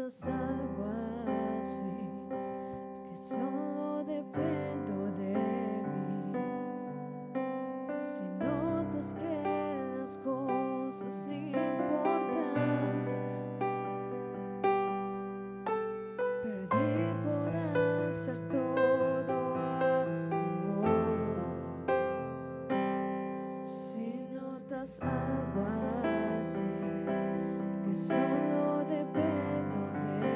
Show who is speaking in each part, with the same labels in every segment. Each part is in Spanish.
Speaker 1: notas algo así, que solo dependo de mí. Si notas que las cosas importantes perdí por hacer todo a mi modo. Si notas algo así, que solo dependo de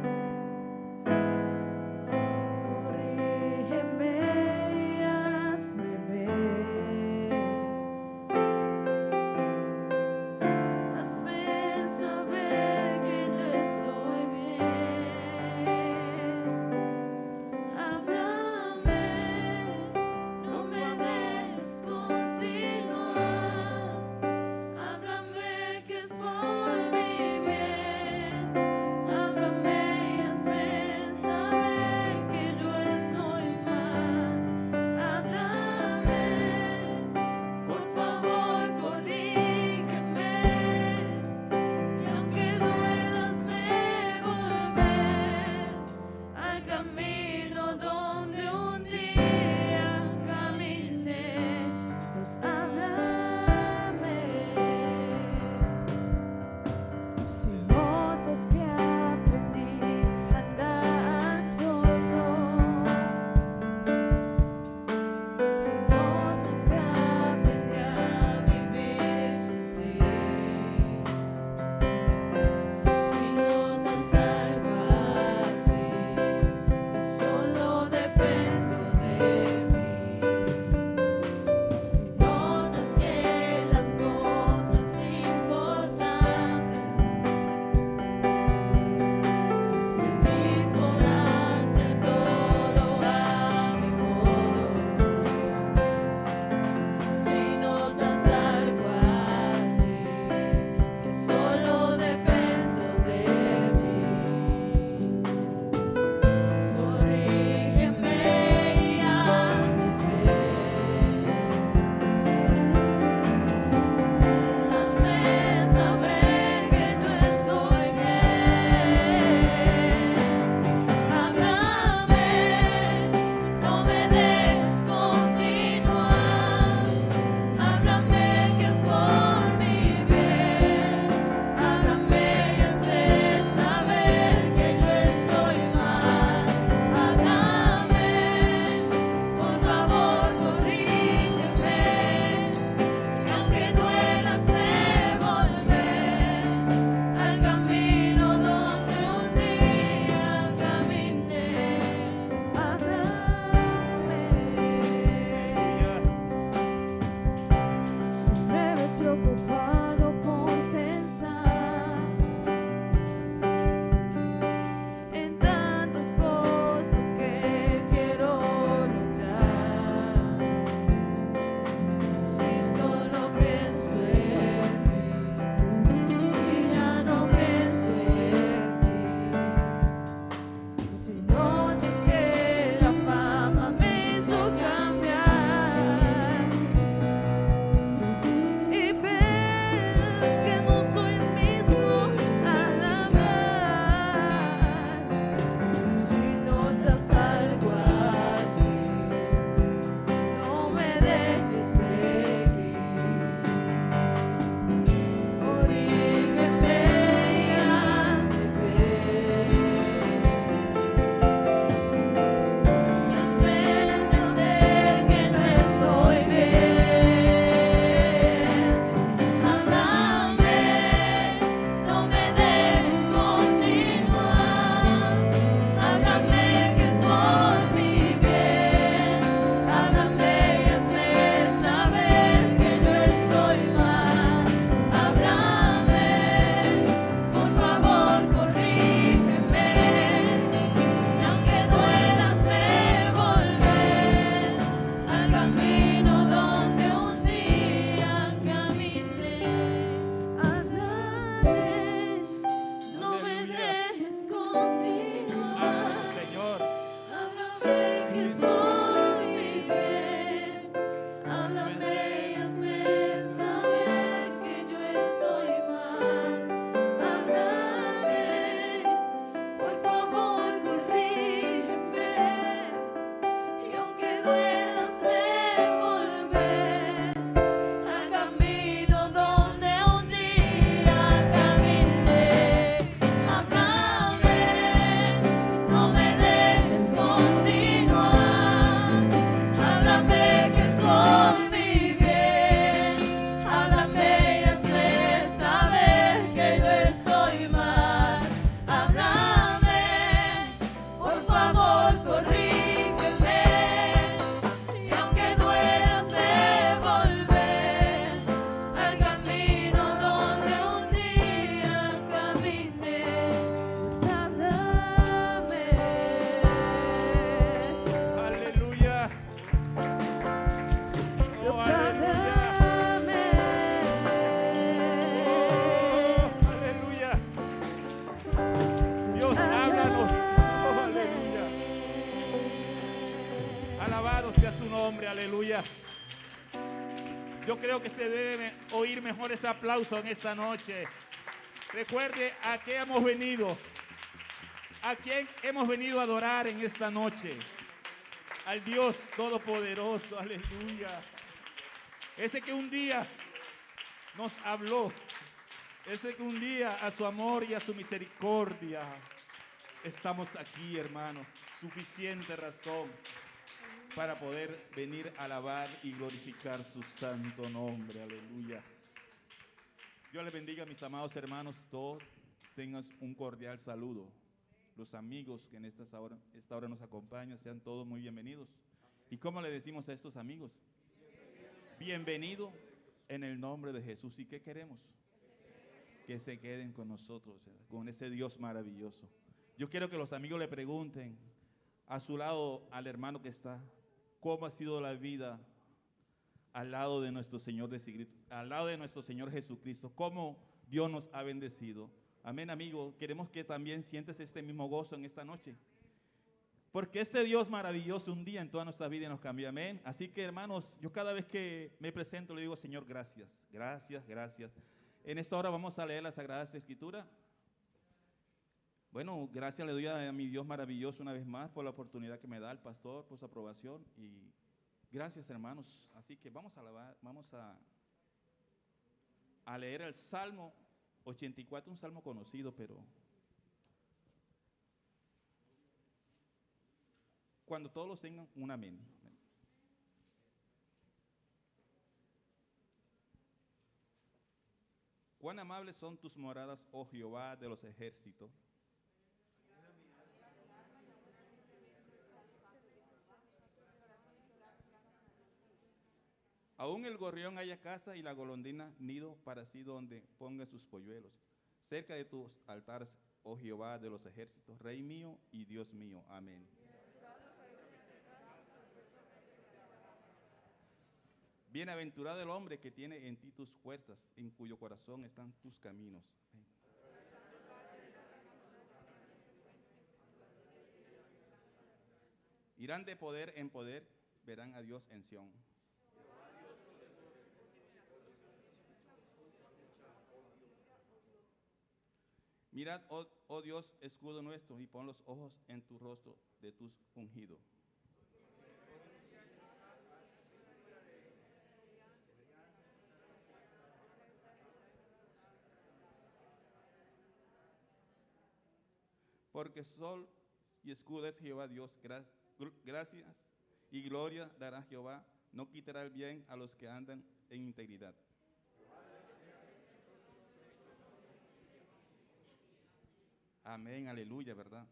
Speaker 1: mí.
Speaker 2: nombre, aleluya. Yo creo que se debe oír mejor ese aplauso en esta noche. Recuerde a qué hemos venido. ¿A quién hemos venido a adorar en esta noche? Al Dios Todopoderoso, aleluya. Ese que un día nos habló. Ese que un día a su amor y a su misericordia estamos aquí, hermanos. Suficiente razón para poder venir a alabar y glorificar su santo nombre, aleluya. Dios les bendiga, mis amados hermanos, todos tengan un cordial saludo. Los amigos que en esta hora nos acompañan, sean todos muy bienvenidos. ¿Y cómo le decimos a estos amigos? Bienvenido en el nombre de Jesús. ¿Y qué queremos? Que se queden con nosotros, con ese Dios maravilloso. Yo quiero que los amigos le pregunten a su lado al hermano que está, ¿cómo ha sido la vida al lado de nuestro Señor Jesucristo? ¿Cómo Dios nos ha bendecido? Amén, amigo. Queremos que también sientes este mismo gozo en esta noche. Porque este Dios maravilloso un día en toda nuestra vida nos cambió. Amén. Así que, hermanos, yo cada vez que me presento le digo, Señor, gracias, gracias, gracias. En esta hora vamos a leer las Sagradas Escrituras. Bueno, gracias le doy a mi Dios maravilloso una vez más por la oportunidad que me da el pastor, por su aprobación. Y gracias, hermanos. Así que vamos a leer el Salmo 84, un salmo conocido, pero cuando todos los tengan, un amén. Cuán amables son tus moradas, oh Jehová de los ejércitos. Aún el gorrión haya casa y la golondrina nido para sí donde ponga sus polluelos. Cerca de tus altares, oh Jehová de los ejércitos, Rey mío y Dios mío. Amén. Bienaventurado el hombre que tiene en ti tus fuerzas, en cuyo corazón están tus caminos. Amén. Irán de poder en poder, verán a Dios en Sión. Mirad, oh Dios, escudo nuestro, y pon los ojos en tu rostro de tus ungidos. Porque sol y escudo es Jehová Dios. Gracias y gloria dará Jehová. No quitará el bien a los que andan en integridad. Amén, aleluya, ¿verdad?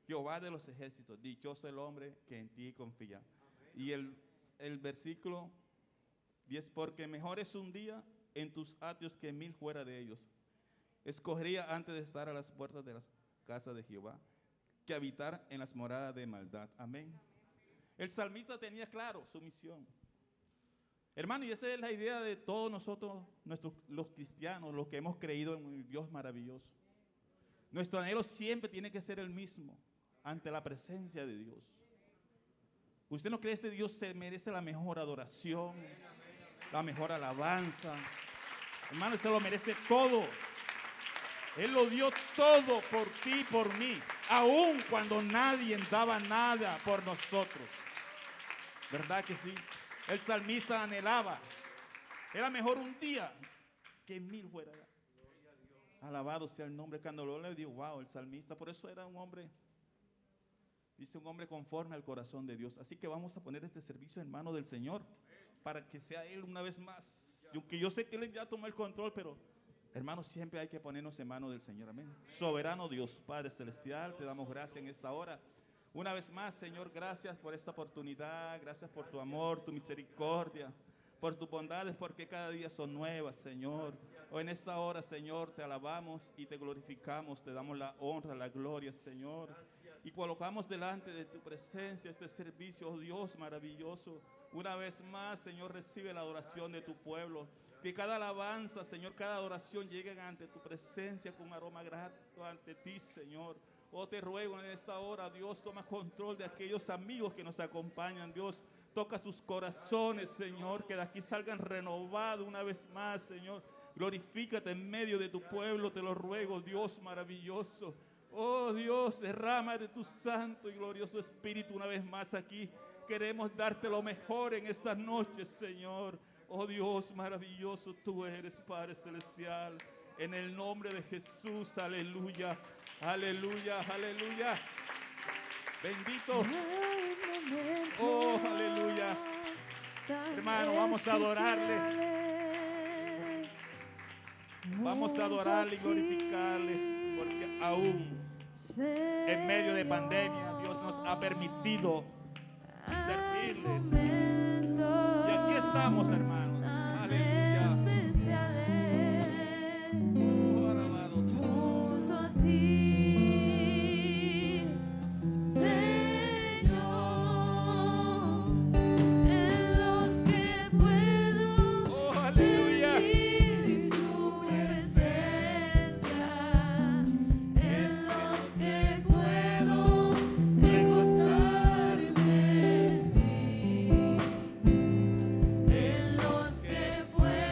Speaker 2: Jehová de los ejércitos, dichoso el hombre que en ti confía. Y el versículo 10, porque mejor es un día en tus atrios que 1000 fuera de ellos. Escogería antes de estar a las puertas de las casas de Jehová que habitar en las moradas de maldad. Amén. El salmista tenía claro su misión. Hermano, y esa es la idea de todos nosotros, los cristianos, los que hemos creído en un Dios maravilloso. Nuestro anhelo siempre tiene que ser el mismo ante la presencia de Dios. ¿Usted no cree que ese Dios se merece la mejor adoración, la mejor alabanza? Hermano, usted lo merece todo. Él lo dio todo por ti y por mí, aun cuando nadie daba nada por nosotros. ¿Verdad que sí? El salmista anhelaba. Era mejor un día que 1000 fuera. Alabado sea el nombre. Cuando lo le digo, wow, el salmista, por eso era un hombre, dice un hombre conforme al corazón de Dios. Así que vamos a poner este servicio en manos del Señor, para que sea Él una vez más. Yo sé que Él ya tomó el control, pero hermanos, siempre hay que ponernos en manos del Señor. Amén. Soberano Dios, Padre Celestial, te damos gracias en esta hora. Una vez más, Señor, gracias por esta oportunidad, gracias por tu amor, tu misericordia, por tus bondades, porque cada día son nuevas, Señor. Hoy en esta hora, Señor, te alabamos y te glorificamos, te damos la honra, la gloria, Señor. Y colocamos delante de tu presencia este servicio, oh Dios maravilloso. Una vez más, Señor, recibe la adoración de tu pueblo. Que cada alabanza, Señor, cada adoración llegue ante tu presencia con un aroma grato ante ti, Señor. Oh, te ruego en esta hora, Dios, toma control de aquellos amigos que nos acompañan, Dios. Toca sus corazones, Señor, que de aquí salgan renovados una vez más, Señor. Glorifícate en medio de tu pueblo, te lo ruego, Dios maravilloso. Oh Dios, derrama de tu santo y glorioso Espíritu una vez más aquí. Queremos darte lo mejor en estas noches, Señor. Oh Dios maravilloso, tú eres, Padre Celestial. En el nombre de Jesús, aleluya, aleluya, aleluya. Bendito. Oh, aleluya. Hermano, vamos a adorarle. Vamos a adorarle y glorificarle, porque aún en medio de pandemia Dios nos ha permitido servirles. Y aquí estamos, hermanos. Aleluya. Oh, alabado sea.
Speaker 1: Junto a ti, Señor, en los que puedo
Speaker 2: Oh, aleluya.
Speaker 1: sentir tu presencia, en los que puedo recostarme en ti, en los que puedo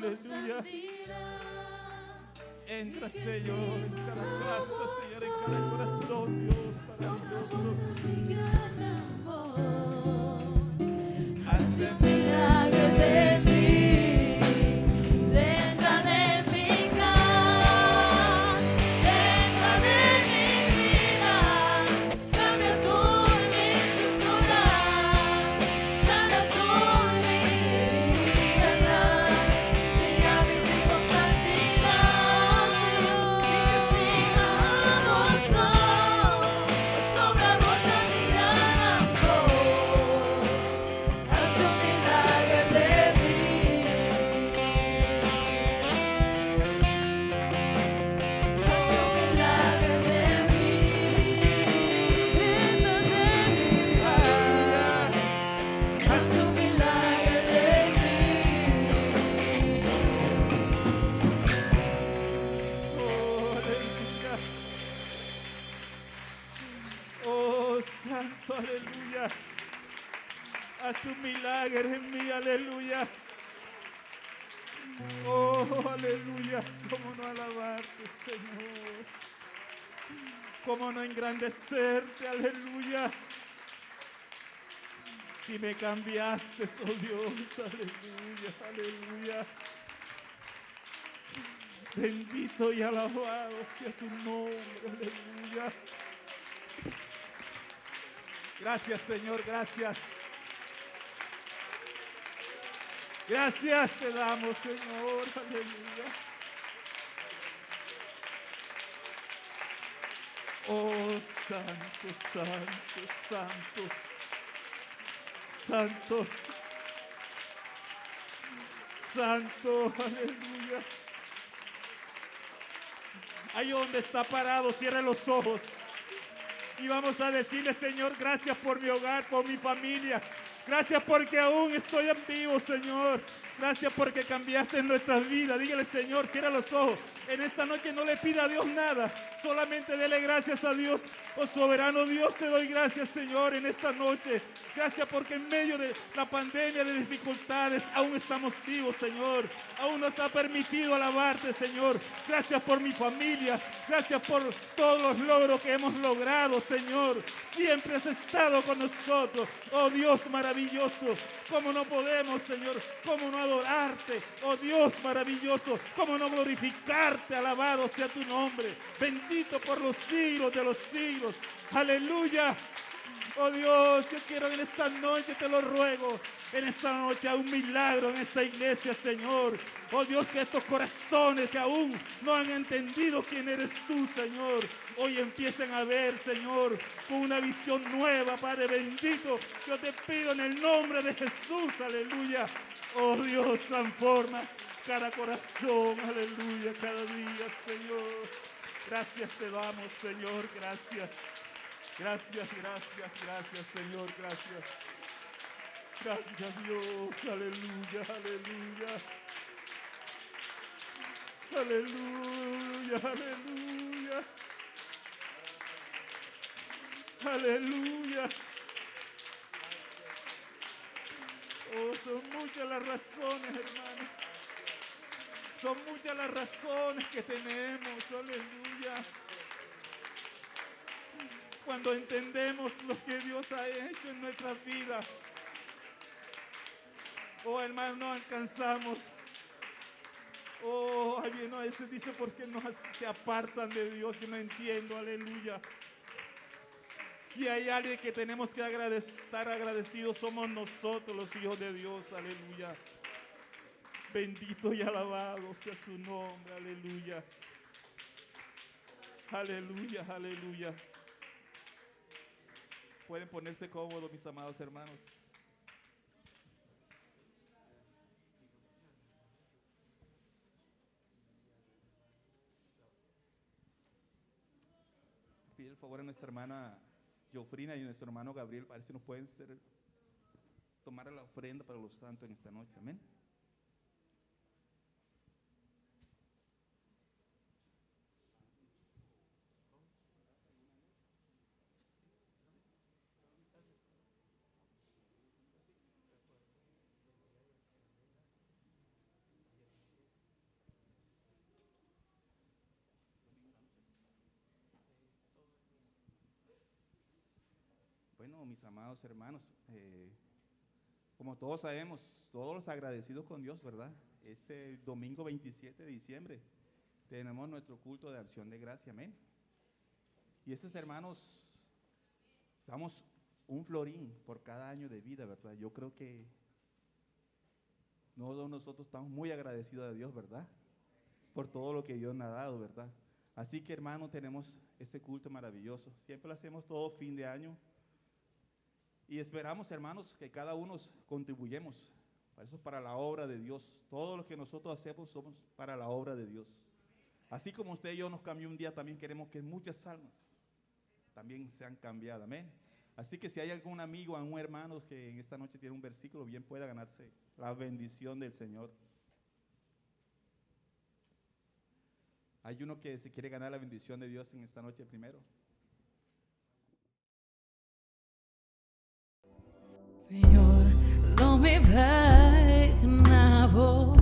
Speaker 2: Aleluya.
Speaker 1: santidad.
Speaker 2: Entra, Señor, en cada casa, Señor, en cada corazón, Dios maravilloso.
Speaker 1: Mi gran amor, haz un milagro de mí, entra de mi casa, entra de mi vida, cambia tú mi estructura, sana tú mi vida, si ya vivimos santidad, y que sigamos sobreabunda mi gran amor, haz un milagro de mí, haz un milagro de mí, dentro de mi vida, haz un milagro de mí.
Speaker 2: Oh, aleluya. Oh, santo, aleluya. Haz un milagro en mí, aleluya. Oh, aleluya. Cómo no alabarte, Señor. Cómo no engrandecerte, aleluya. Si me cambiaste, oh Dios, aleluya, aleluya. Bendito y alabado sea tu nombre, aleluya. Gracias, Señor, gracias. Gracias te damos, Señor, aleluya. Oh, santo, santo, santo, santo, santo, aleluya. Ahí donde está parado, cierre los ojos. Y vamos a decirle, Señor, gracias por mi hogar, por mi familia. Gracias porque aún estoy en vivo, Señor. Gracias porque cambiaste nuestras vidas. Dígale, Señor, cierra los ojos. En esta noche no le pida a Dios nada. Solamente dele gracias a Dios. Oh soberano Dios, te doy gracias, Señor, en esta noche. Gracias porque en medio de la pandemia, de dificultades, aún estamos vivos, Señor. Aún nos ha permitido alabarte, Señor. Gracias por mi familia. Gracias por todos los logros que hemos logrado, Señor. Siempre has estado con nosotros. Oh Dios maravilloso. ¿Cómo no podemos, Señor? ¿Cómo no adorarte? Oh Dios maravilloso. ¿Cómo no glorificarte? Alabado sea tu nombre. Bendito por los siglos de los siglos. Aleluya. Oh Dios, yo quiero en esta noche, te lo ruego, en esta noche un milagro en esta iglesia, Señor. Oh Dios, que estos corazones que aún no han entendido quién eres tú, Señor, hoy empiecen a ver, Señor, con una visión nueva, Padre bendito. Yo te pido en el nombre de Jesús, aleluya. Oh Dios, transforma cada corazón, aleluya, cada día, Señor. Gracias te damos, Señor, gracias. Gracias, gracias, gracias, Señor, gracias. Gracias, Dios, aleluya, aleluya. Aleluya, aleluya. Aleluya. Oh, son muchas las razones, hermano. Son muchas las razones que tenemos, aleluya. Cuando entendemos lo que Dios ha hecho en nuestras vidas. Oh, hermano, no alcanzamos. Oh, alguien a veces dice, ¿por qué no se apartan de Dios? Yo no entiendo, aleluya. Si hay alguien que tenemos que estar agradecidos, somos nosotros los hijos de Dios, aleluya. Bendito y alabado sea su nombre, aleluya. Aleluya, aleluya. Pueden ponerse cómodos, mis amados hermanos. Pide el favor a nuestra hermana Jofrina y a nuestro hermano Gabriel, para ver si nos pueden tomar la ofrenda para los santos en esta noche. Amén. Bueno, mis amados hermanos, como todos sabemos, todos los agradecidos con Dios, ¿verdad? Este domingo 27 de diciembre tenemos nuestro culto de acción de gracia, amén. Y estos hermanos, damos un florín por cada año de vida, ¿verdad? Yo creo que nosotros estamos muy agradecidos a Dios, ¿verdad? Por todo lo que Dios nos ha dado, ¿verdad? Así que, hermanos, tenemos este culto maravilloso. Siempre lo hacemos todo fin de año. Y esperamos, hermanos, que cada uno contribuyamos. Eso es para la obra de Dios. Todo lo que nosotros hacemos somos para la obra de Dios. Así como usted y yo nos cambió un día, también queremos que muchas almas también sean cambiadas. Amén. Así que si hay algún amigo, algún hermano que en esta noche tiene un versículo, bien pueda ganarse la bendición del Señor. Hay uno que se quiere ganar la bendición de Dios en esta noche primero.
Speaker 1: Señor, låt mig vägna vår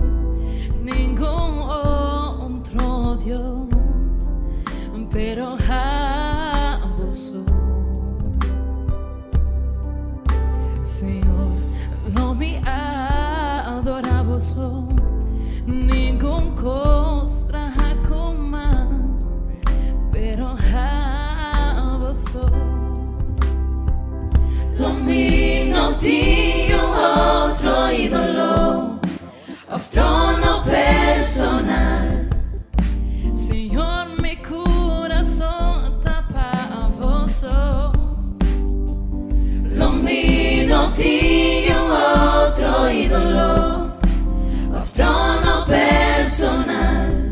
Speaker 1: ningún otro Dios, pero a vos. Señor, låt mig adora vos, ningún cosa komma, pero a vos. Låt mig nå till otro ídolo of trono personal. Señor, mi corazón tapa a vos. Låt mig nå till otro ídolo of trono personal.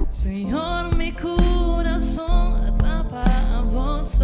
Speaker 1: Señor, mi corazón tapa a vos.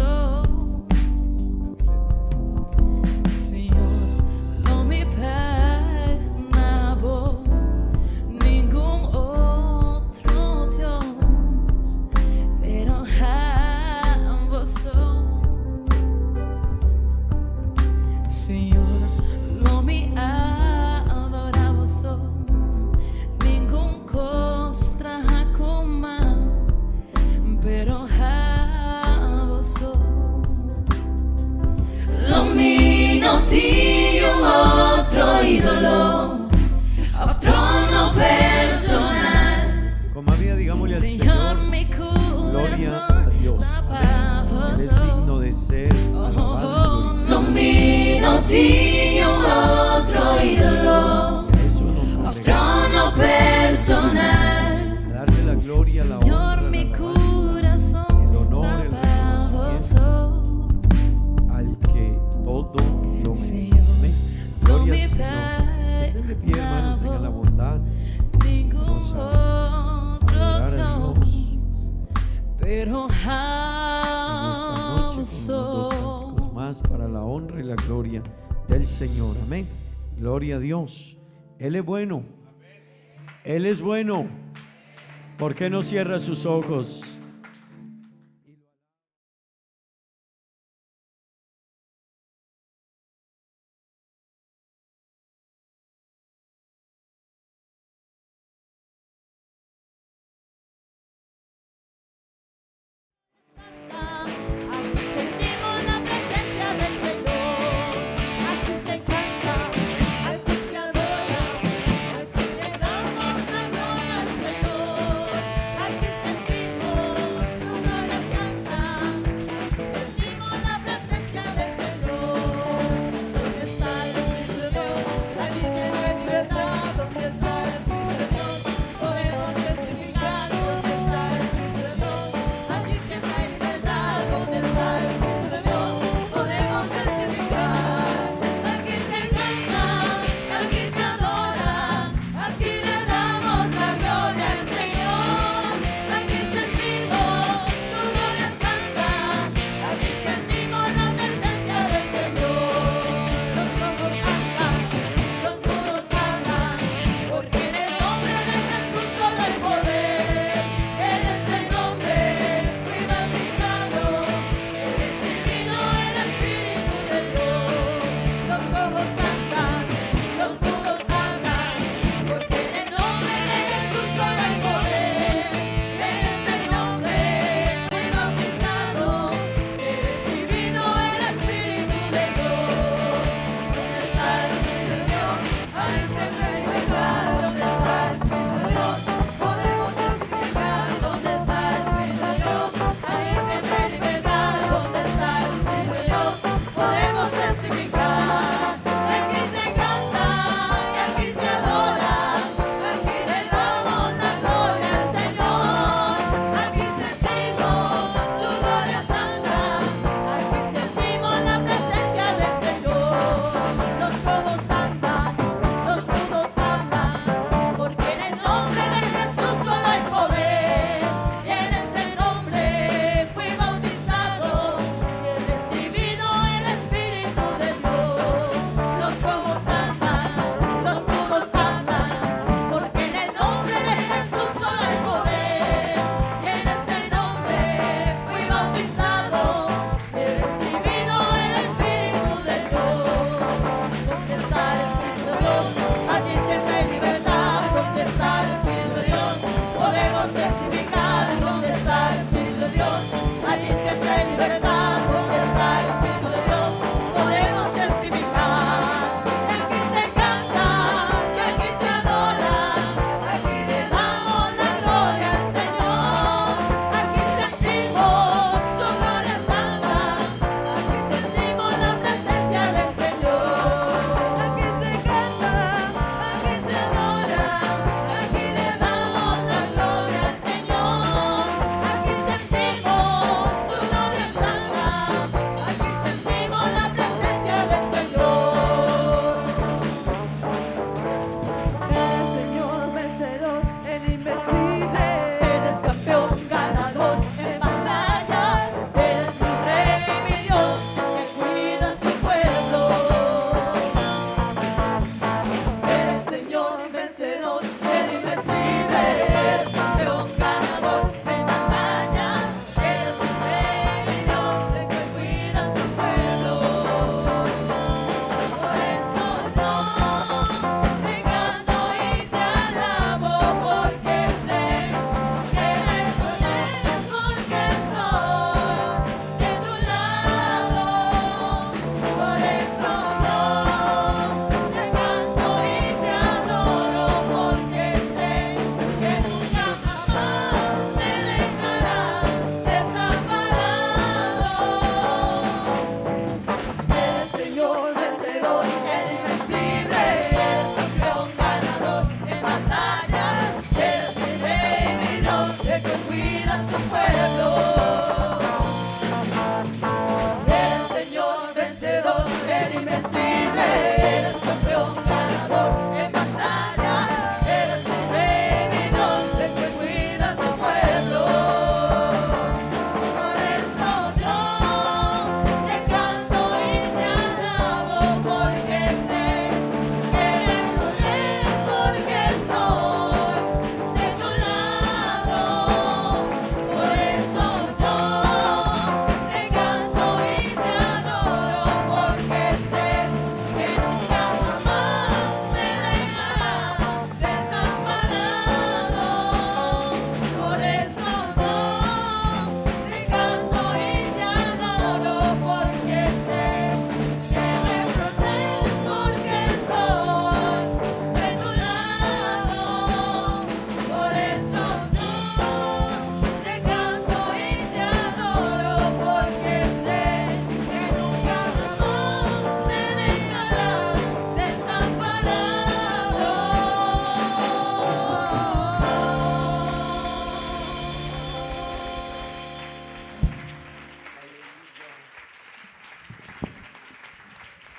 Speaker 1: Ídolo of trono personal.
Speaker 3: Con María, digámosle al Señor, gloria a Dios. Él es digno de ser alabado y
Speaker 1: Lo mío tiene otro ídolo of trono personal.
Speaker 3: a darle la gloria, la honra,
Speaker 1: Señor,
Speaker 3: la
Speaker 1: mi
Speaker 3: alabanza,
Speaker 1: corazón
Speaker 3: el honor, el reconocimiento al que todo lo merece. Amén. Gloria al Señor. Estén de pie, hermanos, tengan la bondad. Vamos a adorar a Dios
Speaker 1: pero
Speaker 3: en esta noche con unos dos cánticos más para la honra y la gloria del Señor. Amén. Gloria a Dios. Él es bueno. Él es bueno. ¿Por qué no cierra sus ojos?
Speaker 1: Sentimos la presencia del Señor. Aquí se canta, aquí se adora, aquí le damos la gloria al Señor. Aquí sentimos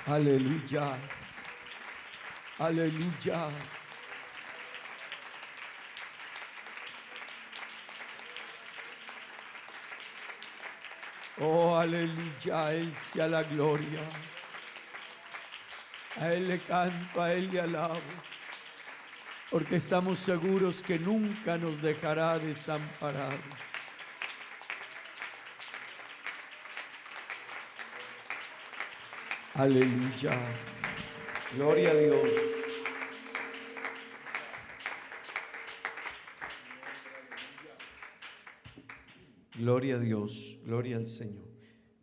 Speaker 3: Aleluya. Aleluya. Oh, aleluya. A Él sea la gloria. A Él le canto, a Él le alabo. Porque estamos seguros que nunca nos dejará desamparados. Aleluya. Gloria a Dios. Gloria a Dios, gloria al Señor.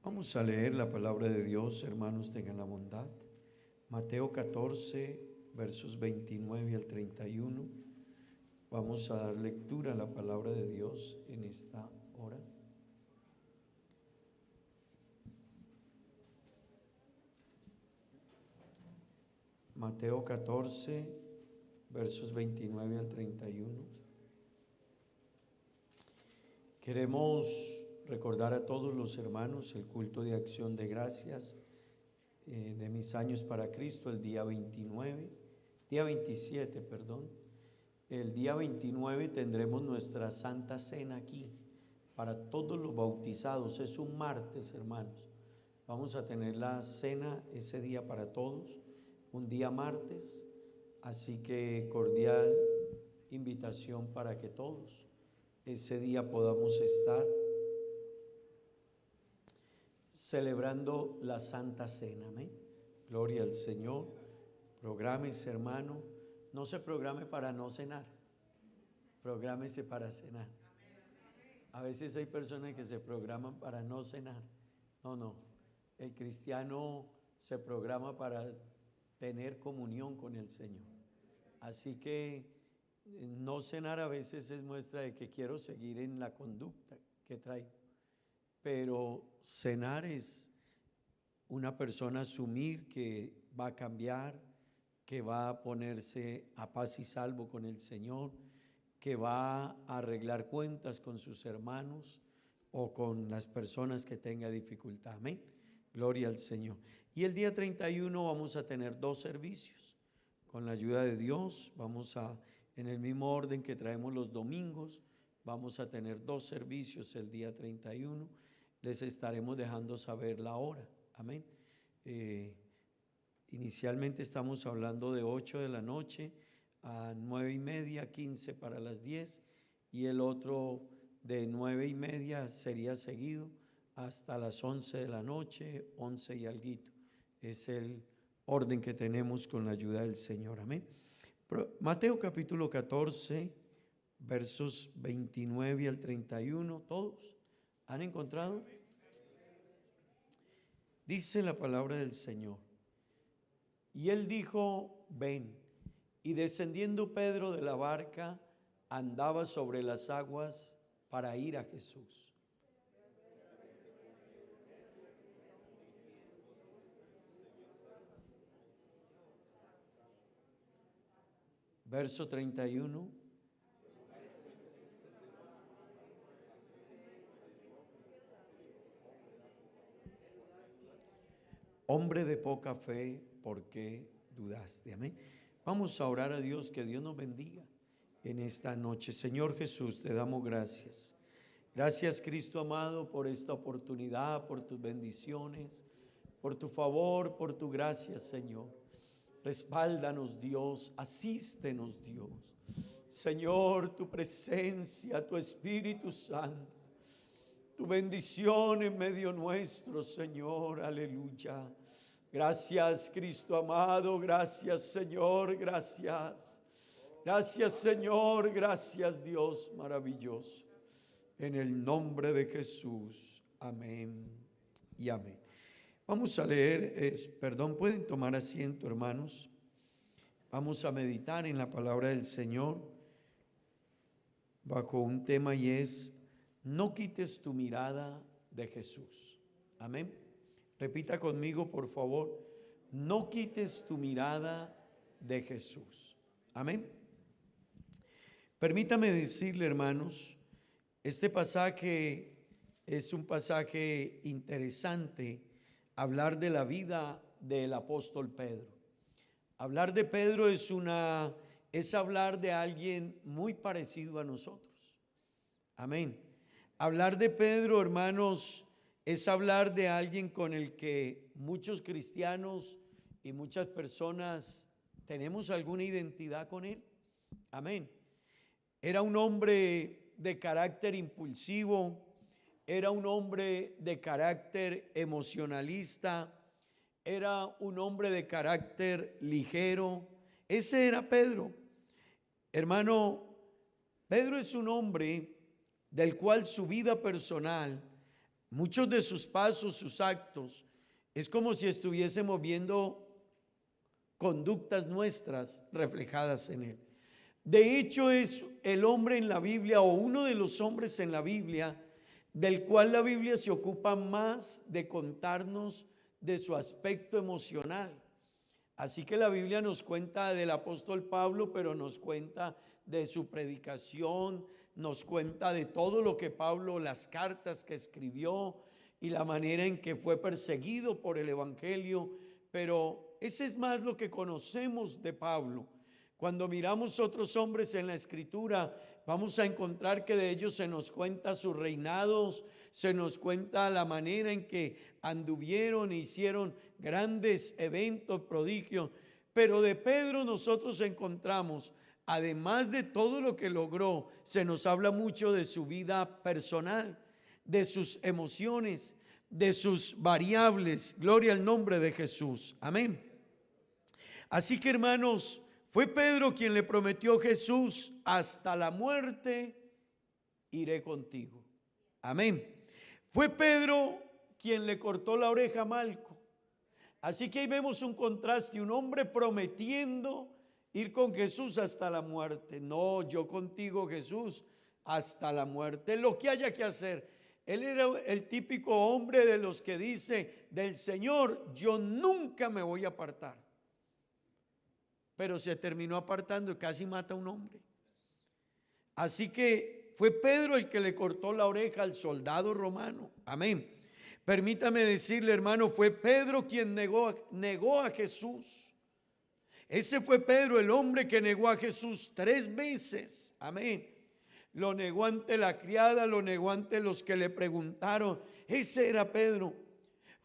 Speaker 3: Vamos a leer la palabra de Dios, hermanos, tengan la bondad. Mateo 14, versos 29 al 31. Vamos a dar lectura a la palabra de Dios en esta hora. Mateo 14, versos 29 al 31. Queremos recordar a todos los hermanos el culto de acción de gracias de mis años para Cristo el día 27, perdón. El día 29 tendremos nuestra Santa Cena aquí para todos los bautizados. Es un martes, hermanos. Vamos a tener la cena ese día para todos, un día martes. Así que cordial invitación para que todos ese día podamos estar celebrando la Santa Cena. Amén. Gloria al Señor. Prográmese, hermano. No se programe para no cenar. Prográmese para cenar. A veces hay personas que se programan para no cenar. No. El cristiano se programa para tener comunión con el Señor. Así que no cenar a veces es muestra de que quiero seguir en la conducta que traigo. Pero cenar es una persona asumir que va a cambiar, que va a ponerse a paz y salvo con el Señor, que va a arreglar cuentas con sus hermanos o con las personas que tenga dificultad. Amén. Gloria al Señor. Y el día 31 vamos a tener 2 servicios. Con la ayuda de Dios vamos a, en el mismo orden que traemos los domingos, vamos a tener 2 servicios el día 31. Les estaremos dejando saber la hora. Amén. Inicialmente estamos hablando de 8 de la noche a 9:30, 15 para las 10, y el otro de 9:30 sería seguido hasta las 11 de la noche, 11 y alguito. Es el orden que tenemos con la ayuda del Señor. Amén. Mateo capítulo 14, versos 29 al 31, ¿todos han encontrado? Dice la palabra del Señor. Y él dijo: ven. Y descendiendo Pedro de la barca, andaba sobre las aguas para ir a Jesús. Verso 31. Hombre de poca fe, ¿por qué dudaste? Amén. Vamos a orar a Dios, que Dios nos bendiga en esta noche. Señor Jesús, te damos gracias. Gracias, Cristo amado, por esta oportunidad, por tus bendiciones, por tu favor, por tu gracia, Señor. Respáldanos, Dios, asístenos, Dios. Señor, tu presencia, tu Espíritu Santo, tu bendición en medio nuestro, Señor, aleluya. Gracias, Cristo amado, gracias, Señor, gracias. Gracias, Señor, gracias, Dios maravilloso. En el nombre de Jesús, amén y amén. Vamos a leer, pueden tomar asiento, hermanos. Vamos a meditar en la palabra del Señor bajo un tema, y es: no quites tu mirada de Jesús. Amén. Repita conmigo, por favor: no quites tu mirada de Jesús. Amén. Permítame decirle, hermanos, este pasaje es un pasaje interesante. Hablar de la vida del apóstol Pedro. Hablar de Pedro es hablar de alguien muy parecido a nosotros. Amén. Hablar de Pedro, hermanos, es hablar de alguien con el que muchos cristianos y muchas personas tenemos alguna identidad con él. Amén. Era un hombre de carácter impulsivo, era un hombre de carácter emocionalista, era un hombre de carácter ligero. Ese era Pedro. Hermano, Pedro es un hombre del cual su vida personal, muchos de sus pasos, sus actos, es como si estuviésemos viendo conductas nuestras reflejadas en él. De hecho, es el hombre en la Biblia, o uno de los hombres en la Biblia, del cual la Biblia se ocupa más de contarnos de su aspecto emocional. Así que la Biblia nos cuenta del apóstol Pablo, pero nos cuenta de su predicación, nos cuenta de todo lo que Pablo, las cartas que escribió y la manera en que fue perseguido por el evangelio. Pero ese es más lo que conocemos de Pablo. Cuando miramos otros hombres en la escritura, vamos a encontrar que de ellos se nos cuenta sus reinados, se nos cuenta la manera en que anduvieron e hicieron grandes eventos, prodigios. Pero de Pedro nosotros encontramos, además de todo lo que logró, se nos habla mucho de su vida personal, de sus emociones, de sus variables. Gloria al nombre de Jesús. Amén. Así que, hermanos, fue Pedro quien le prometió a Jesús: hasta la muerte iré contigo. Amén. Fue Pedro quien le cortó la oreja a Malco. Así que ahí vemos un contraste, un hombre prometiendo ir con Jesús hasta la muerte. No, yo contigo, Jesús, hasta la muerte, lo que haya que hacer. Él era el típico hombre de los que dice: del Señor yo nunca me voy a apartar. Pero se terminó apartando y casi mata a un hombre. Así que fue Pedro el que le cortó la oreja al soldado romano. Amén. Permítame decirle, hermano, fue Pedro quien negó a Jesús. Ese fue Pedro, el hombre que negó a Jesús 3 veces. Amén. Lo negó ante la criada, lo negó ante los que le preguntaron. Ese era Pedro.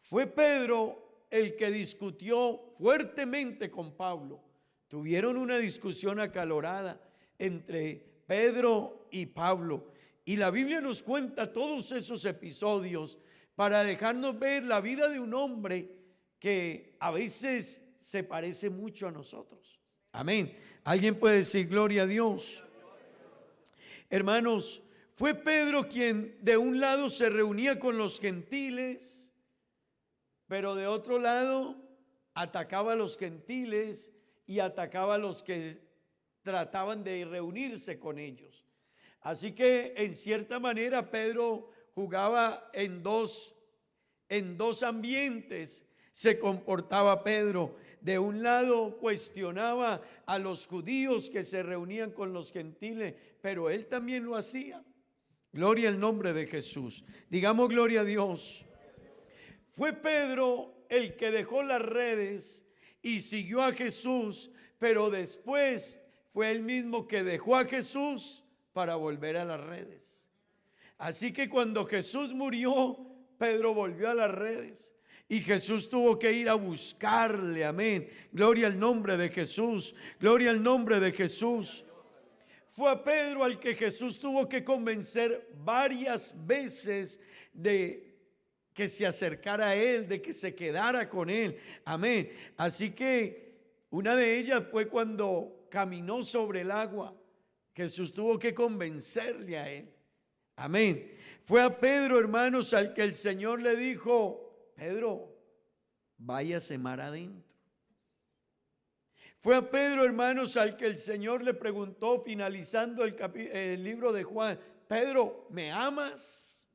Speaker 3: Fue Pedro el que discutió fuertemente con Pablo. Tuvieron una discusión acalorada entre Pedro y Pablo. Y la Biblia nos cuenta todos esos episodios para dejarnos ver la vida de un hombre que a veces se parece mucho a nosotros. Amén. ¿Alguien puede decir gloria a Dios? Hermanos, fue Pedro quien de un lado se reunía con los gentiles, pero de otro lado atacaba a los gentiles y atacaba a los que trataban de reunirse con ellos. Así que en cierta manera Pedro jugaba en dos ambientes. Se comportaba Pedro. De un lado cuestionaba a los judíos que se reunían con los gentiles, pero él también lo hacía. Gloria al nombre de Jesús. Digamos gloria a Dios. Fue Pedro el que dejó las redes y siguió a Jesús, pero después fue él mismo que dejó a Jesús para volver a las redes. Así que cuando Jesús murió, Pedro volvió a las redes y Jesús tuvo que ir a buscarle. Amén. Gloria al nombre de Jesús. Gloria al nombre de Jesús. Fue a Pedro al que Jesús tuvo que convencer varias veces de que se acercara a él, de que se quedara con él. Amén. Así que una de ellas fue cuando caminó sobre el agua. Jesús tuvo que convencerle a él. Amén. Fue a Pedro, hermanos, al que el Señor le dijo: Pedro, váyase mar adentro. Fue a Pedro, hermanos, al que el Señor le preguntó, finalizando el libro de Juan: Pedro, ¿me amas?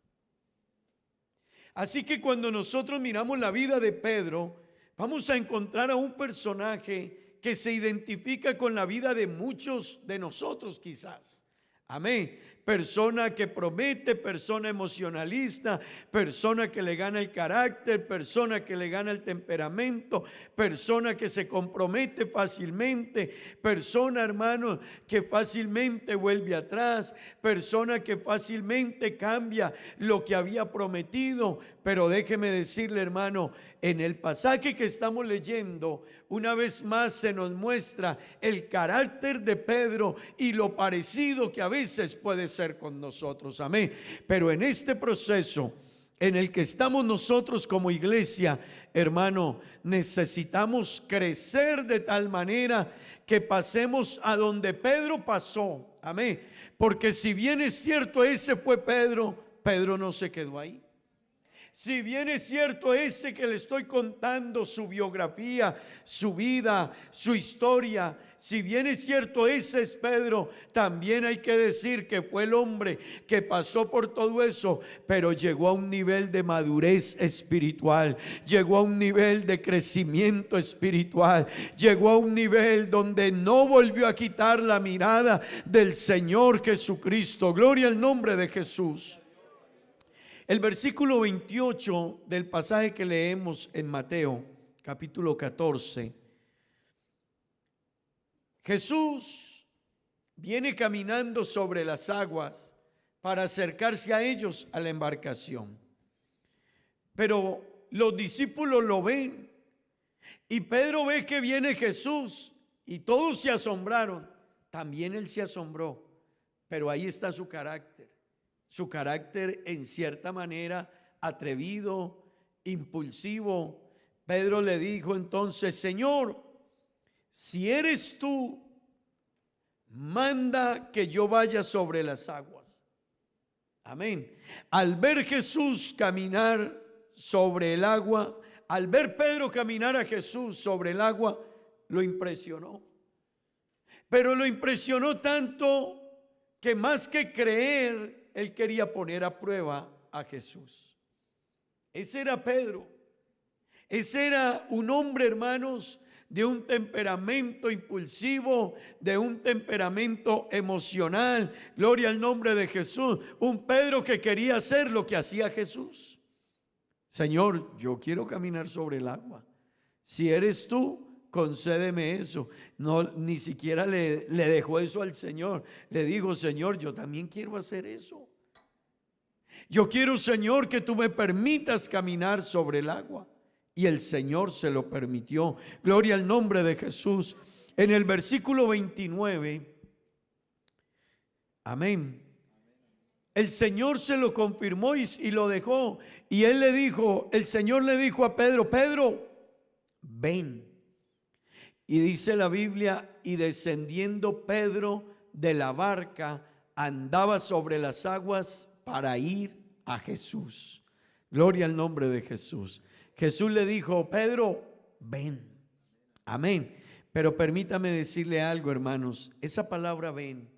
Speaker 3: Así que cuando nosotros miramos la vida de Pedro, vamos a encontrar a un personaje que se identifica con la vida de muchos de nosotros quizás. Amén. persona que promete, persona emocionalista, persona que le gana el carácter, persona que le gana el temperamento, persona que se compromete fácilmente, persona, hermano, que fácilmente vuelve atrás, persona que fácilmente cambia lo que había prometido. Pero déjeme decirle, hermano, en el pasaje que estamos leyendo, una vez más se nos muestra el carácter de Pedro y lo parecido que a veces puede ser con nosotros. Amén. Pero en este proceso en el que estamos nosotros como iglesia, hermano, necesitamos crecer de tal manera que pasemos a donde Pedro pasó. Amén. Porque si bien es cierto, ese fue Pedro, Pedro no se quedó ahí. Si bien es cierto, ese que le estoy contando, su biografía, su vida, su historia, si bien es cierto, ese es Pedro, también hay que decir que fue el hombre que pasó por todo eso, pero llegó a un nivel de madurez espiritual, llegó a un nivel de crecimiento espiritual, llegó a un nivel donde no volvió a quitar la mirada del Señor Jesucristo. Gloria al nombre de Jesús. El versículo 28 del pasaje que leemos en Mateo, capítulo 14. Jesús viene caminando sobre las aguas para acercarse a ellos a la embarcación. Pero los discípulos lo ven y Pedro ve que viene Jesús y todos se asombraron. También él se asombró, pero ahí está su carácter. Su carácter en cierta manera atrevido, impulsivo. Pedro le dijo entonces: Señor, si eres tú, manda que yo vaya sobre las aguas. Amén. Al ver Jesús caminar sobre el agua, al ver Pedro caminar a Jesús sobre el agua, lo impresionó. Pero lo impresionó tanto que más que creer, él quería poner a prueba a Jesús. Ese era Pedro. Ese era un hombre, hermanos, de un temperamento impulsivo, de un temperamento emocional. Gloria al nombre de Jesús. Un Pedro que quería hacer lo que hacía Jesús. Señor, yo quiero caminar sobre el agua. Si eres tú, concédeme eso. No, ni siquiera le dejó eso al Señor. Le dijo: Señor, yo también quiero hacer eso. Yo quiero, Señor, que tú me permitas caminar sobre el agua. Y el Señor se lo permitió. Gloria al nombre de Jesús. En el versículo 29, amén, el Señor se lo confirmó y lo dejó. Y él le dijo, el Señor le dijo a Pedro: Pedro, ven. Y dice la Biblia: y descendiendo Pedro de la barca, andaba sobre las aguas para ir a Jesús. Gloria al nombre de Jesús. Jesús le dijo: Pedro, ven. Amén. Pero permítame decirle algo, hermanos. Esa palabra ven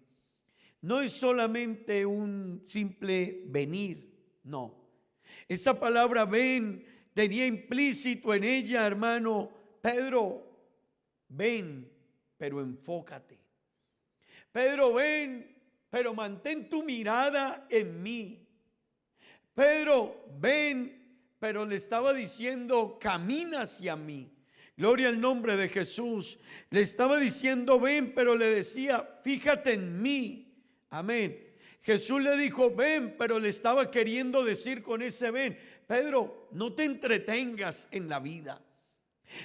Speaker 3: no es solamente un simple venir, no. Esa palabra ven tenía implícito en ella, hermano: Pedro, ven, pero enfócate. Pedro, ven, pero mantén tu mirada en mí. Pedro, ven, pero le estaba diciendo: camina hacia mí. Gloria al nombre de Jesús. Le estaba diciendo: ven, pero le decía: fíjate en mí. Amén. Jesús le dijo: ven, pero le estaba queriendo decir con ese ven: Pedro, no te entretengas en la vida.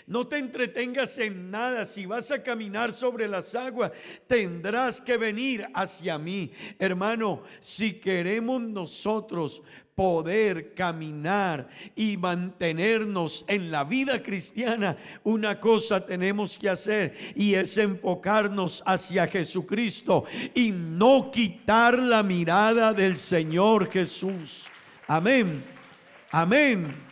Speaker 3: No te entretengas en nada. Si vas a caminar sobre las aguas, tendrás que venir hacia mí. Hermano, si queremos nosotros poder caminar y mantenernos en la vida cristiana, una cosa tenemos que hacer, y es enfocarnos hacia Jesucristo y no quitar la mirada del Señor Jesús. Amén. Amén.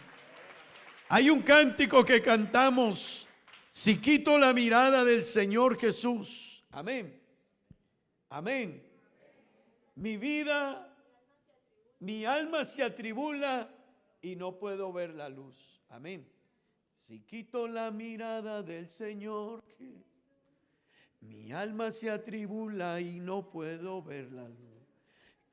Speaker 3: Hay un cántico que cantamos: si quito la mirada del Señor Jesús. Amén. Amén. Mi vida, mi alma se atribula y no puedo ver la luz. Amén. Si quito la mirada del Señor, mi alma se atribula y no puedo ver la luz.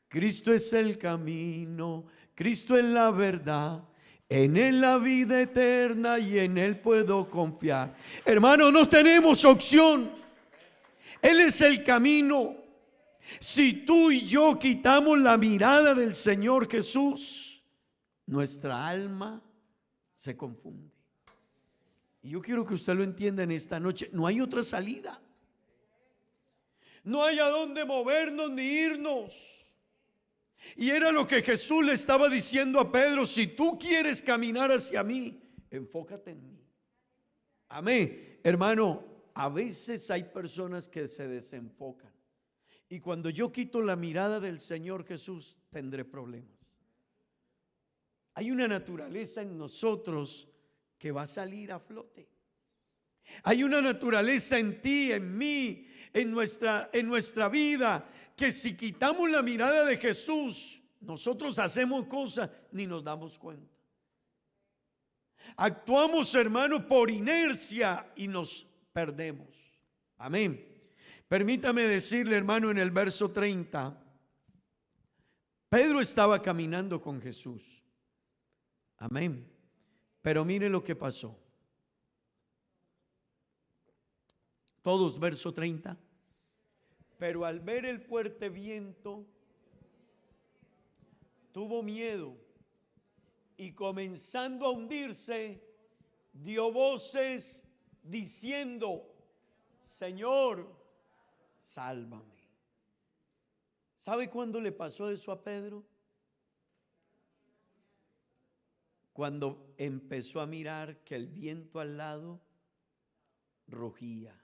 Speaker 3: Cristo es el camino, Cristo es la verdad. En Él la vida eterna y en Él puedo confiar. Hermano, no tenemos opción. Él es el camino. Si tú y yo quitamos la mirada del Señor Jesús, nuestra alma se confunde. Y yo quiero que usted lo entienda en esta noche. No hay otra salida. No hay a dónde movernos ni irnos. Y era lo que Jesús le estaba diciendo a Pedro: si tú quieres caminar hacia mí, enfócate en mí. Amén. Hermano, a veces hay personas que se desenfocan. Y cuando yo quito la mirada del Señor Jesús, tendré problemas. Hay una naturaleza en nosotros que va a salir a flote. Hay una naturaleza en ti, en mí, en nuestra vida, que si quitamos la mirada de Jesús, nosotros hacemos cosas ni nos damos cuenta. Actuamos, hermano, por inercia y nos perdemos. Amén. Permítame decirle, hermano, en el verso 30, Pedro estaba caminando con Jesús. Amén. Pero mire lo que pasó. Todos, verso 30. Pero al ver el fuerte viento, tuvo miedo y comenzando a hundirse, dio voces diciendo: Señor, sálvame. ¿Sabe cuándo le pasó eso a Pedro? Cuando empezó a mirar que el viento al lado rugía,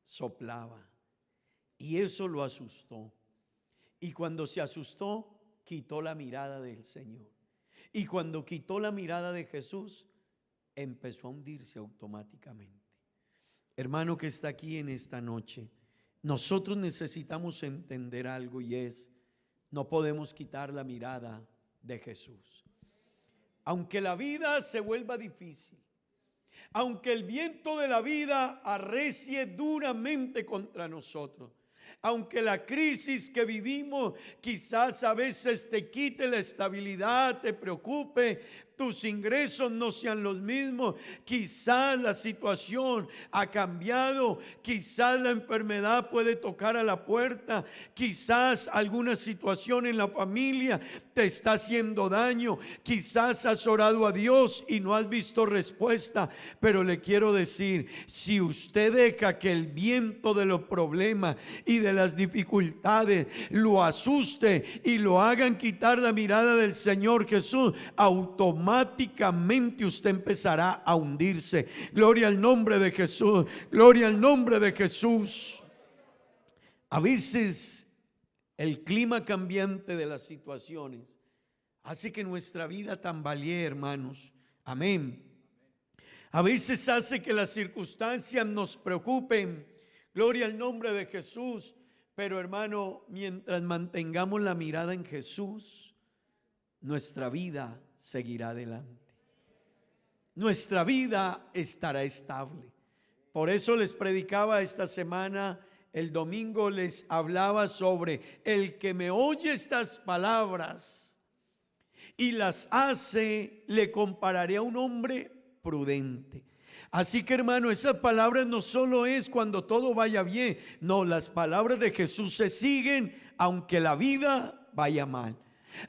Speaker 3: soplaba. Y eso lo asustó. Y cuando se asustó, quitó la mirada del Señor. Y cuando quitó la mirada de Jesús, empezó a hundirse automáticamente. Hermano que está aquí en esta noche, nosotros necesitamos entender algo, y es: no podemos quitar la mirada de Jesús. Aunque la vida se vuelva difícil, aunque el viento de la vida arrecie duramente contra nosotros, aunque la crisis que vivimos quizás a veces te quite la estabilidad, te preocupe, tus ingresos no sean los mismos, quizás la situación ha cambiado, quizás la enfermedad puede tocar a la puerta, quizás alguna situación en la familia te está haciendo daño, quizás has orado a Dios y no has visto respuesta, pero le quiero decir: si usted deja que el viento de los problemas y de las dificultades lo asuste y lo hagan quitar la mirada del Señor Jesús, automáticamente usted empezará a hundirse. Gloria al nombre de Jesús, gloria al nombre de Jesús. A veces el clima cambiante de las situaciones hace que nuestra vida tambalee, hermanos. Amén. A veces hace que las circunstancias nos preocupen. Gloria al nombre de Jesús. Pero, hermano, mientras mantengamos la mirada en Jesús, nuestra vida seguirá adelante. Nuestra vida estará estable. Por eso les predicaba esta semana, el domingo les hablaba sobre: el que me oye estas palabras y las hace, le compararé a un hombre prudente. Así que, hermano, esas palabras no solo es cuando todo vaya bien. No, las palabras de Jesús se siguen aunque la vida vaya mal.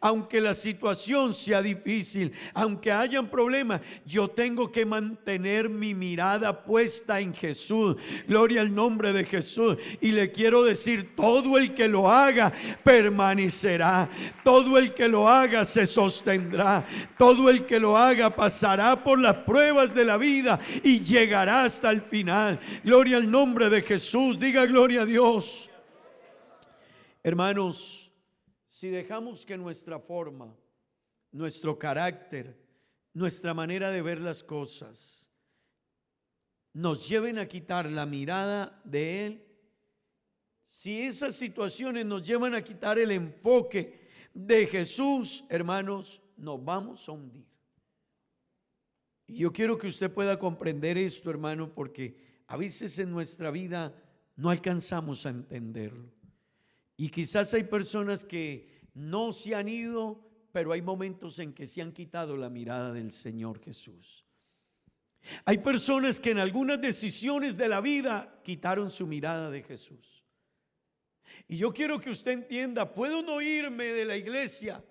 Speaker 3: Aunque la situación sea difícil, aunque hayan problemas, yo tengo que mantener mi mirada puesta en Jesús. Gloria al nombre de Jesús. Y le quiero decir: todo el que lo haga permanecerá. Todo el que lo haga se sostendrá. Todo el que lo haga pasará por las pruebas de la vida y llegará hasta el final. Gloria al nombre de Jesús. Diga gloria a Dios. Hermanos, si dejamos que nuestra forma, nuestro carácter, nuestra manera de ver las cosas nos lleven a quitar la mirada de Él, si esas situaciones nos llevan a quitar el enfoque de Jesús, hermanos, nos vamos a hundir. Y yo quiero que usted pueda comprender esto, hermano, porque a veces en nuestra vida no alcanzamos a entenderlo. Y quizás hay personas que no se han ido, pero hay momentos en que se han quitado la mirada del Señor Jesús. Hay personas que en algunas decisiones de la vida quitaron su mirada de Jesús. Y yo quiero que usted entienda, puedo no irme de la iglesia,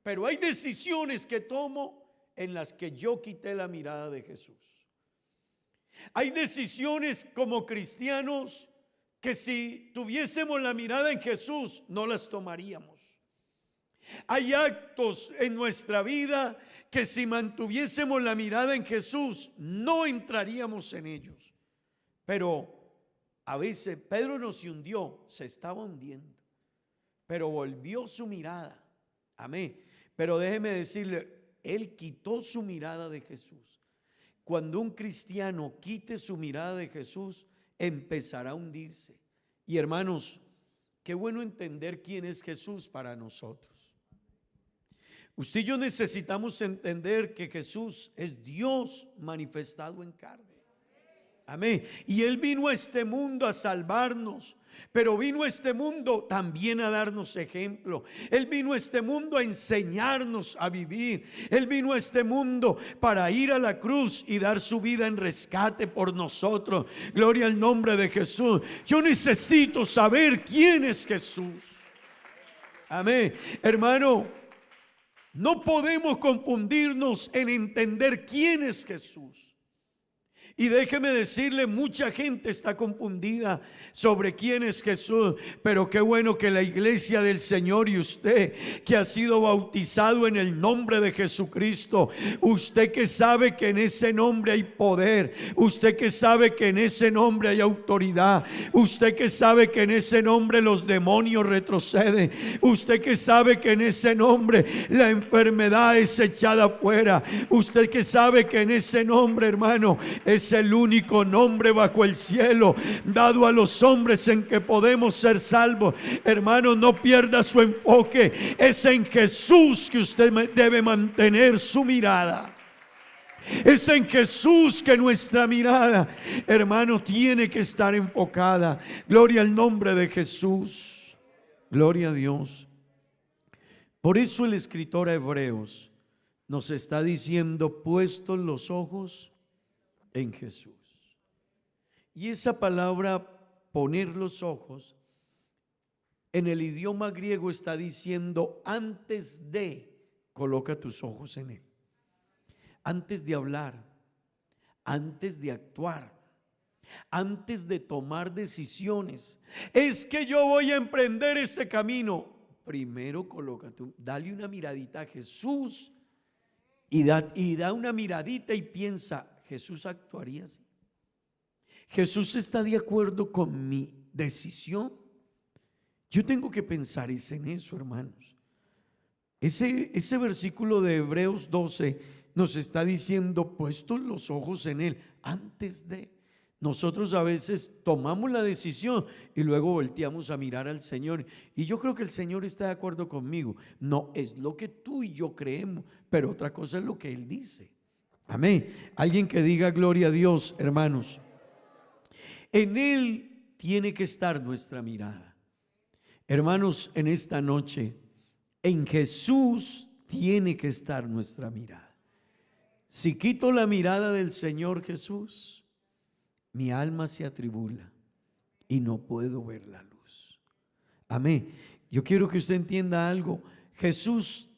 Speaker 3: pero hay decisiones que tomo en las que yo quité la mirada de Jesús. Hay decisiones como cristianos que si tuviésemos la mirada en Jesús no las tomaríamos. Hay actos en nuestra vida que si mantuviésemos la mirada en Jesús no entraríamos en ellos. Pero a veces Pedro no se hundió, se estaba hundiendo, pero volvió su mirada. Amén. Pero déjeme decirle, él quitó su mirada de Jesús. Cuando un cristiano quite su mirada de Jesús, empezará a hundirse. Y hermanos, qué bueno entender quién es Jesús para nosotros. Usted y yo necesitamos entender que Jesús es Dios manifestado en carne. Amén. Y Él vino a este mundo a salvarnos, pero vino a este mundo también a darnos ejemplo. Él vino a este mundo a enseñarnos a vivir. Él vino a este mundo para ir a la cruz y dar su vida en rescate por nosotros. Gloria al nombre de Jesús. Yo necesito saber quién es Jesús. Amén. Hermano, no podemos confundirnos en entender quién es Jesús. Y déjeme decirle, mucha gente está confundida sobre quién es Jesús, pero qué bueno que la iglesia del Señor y usted que ha sido bautizado en el nombre de Jesucristo, usted que sabe que en ese nombre hay poder, usted que sabe que en ese nombre hay autoridad, usted que sabe que en ese nombre los demonios retroceden, usted que sabe que en ese nombre la enfermedad es echada afuera, usted que sabe que en ese nombre, hermano, es el único nombre bajo el cielo dado a los hombres en que podemos ser salvos. Hermano, no pierda su enfoque. Es en Jesús que usted debe mantener su mirada. Es en Jesús que nuestra mirada, hermano, tiene que estar enfocada. Gloria al nombre de Jesús. Gloria a Dios. Por eso el escritor a Hebreos nos está diciendo, puestos los ojos en Jesús. Y esa palabra, poner los ojos, en el idioma griego está diciendo antes de, coloca tus ojos en Él. Antes de hablar, antes de actuar, antes de tomar decisiones. Es que yo voy a emprender este camino. Primero dale una miradita a Jesús y da una miradita y piensa, Jesús actuaría así. Jesús está de acuerdo con mi decisión. Yo tengo que pensar en eso, hermanos. Ese versículo de Hebreos 12 nos está diciendo, puestos los ojos en Él, antes de. Nosotros a veces tomamos la decisión y luego volteamos a mirar al Señor. Y yo creo que el Señor está de acuerdo conmigo. No es lo que tú y yo creemos, pero otra cosa es lo que Él dice. Amén. Alguien que diga gloria a Dios, hermanos. En Él tiene que estar nuestra mirada. Hermanos, en esta noche, en Jesús tiene que estar nuestra mirada. Si quito la mirada del Señor Jesús, mi alma se atribula y no puedo ver la luz. Amén. Yo quiero que usted entienda algo. Jesús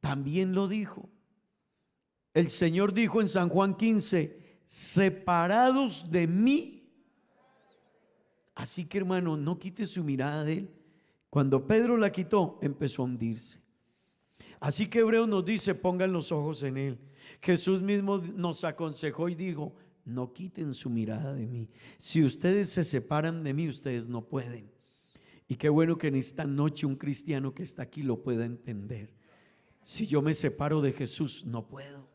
Speaker 3: también lo dijo. El Señor dijo en San Juan 15, separados de mí. Así que, hermano, no quite su mirada de Él. Cuando Pedro la quitó, empezó a hundirse. Así que Hebreos nos dice, pongan los ojos en Él. Jesús mismo nos aconsejó y dijo, no quiten su mirada de mí. Si ustedes se separan de mí, ustedes no pueden. Y qué bueno que en esta noche un cristiano que está aquí lo pueda entender. Si yo me separo de Jesús, no puedo.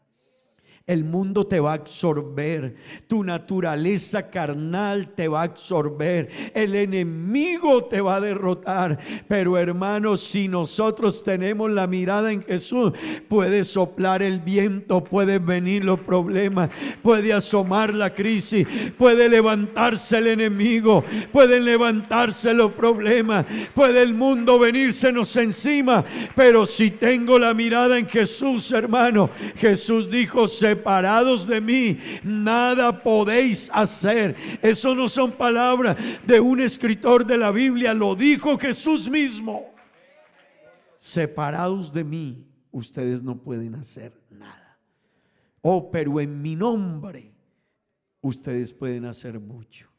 Speaker 3: El mundo te va a absorber, tu naturaleza carnal te va a absorber, el enemigo te va a derrotar. Pero hermanos, si nosotros tenemos la mirada en Jesús, puede soplar el viento, pueden venir los problemas, puede asomar la crisis, puede levantarse el enemigo, pueden levantarse los problemas, puede el mundo venírsenos encima. Pero si tengo la mirada en Jesús, hermano, Jesús dijo: separados de mí, nada podéis hacer. Eso no son palabras de un escritor de la Biblia, lo dijo Jesús mismo. Separados de mí, ustedes no pueden hacer nada. Oh, pero en mi nombre, ustedes pueden hacer mucho.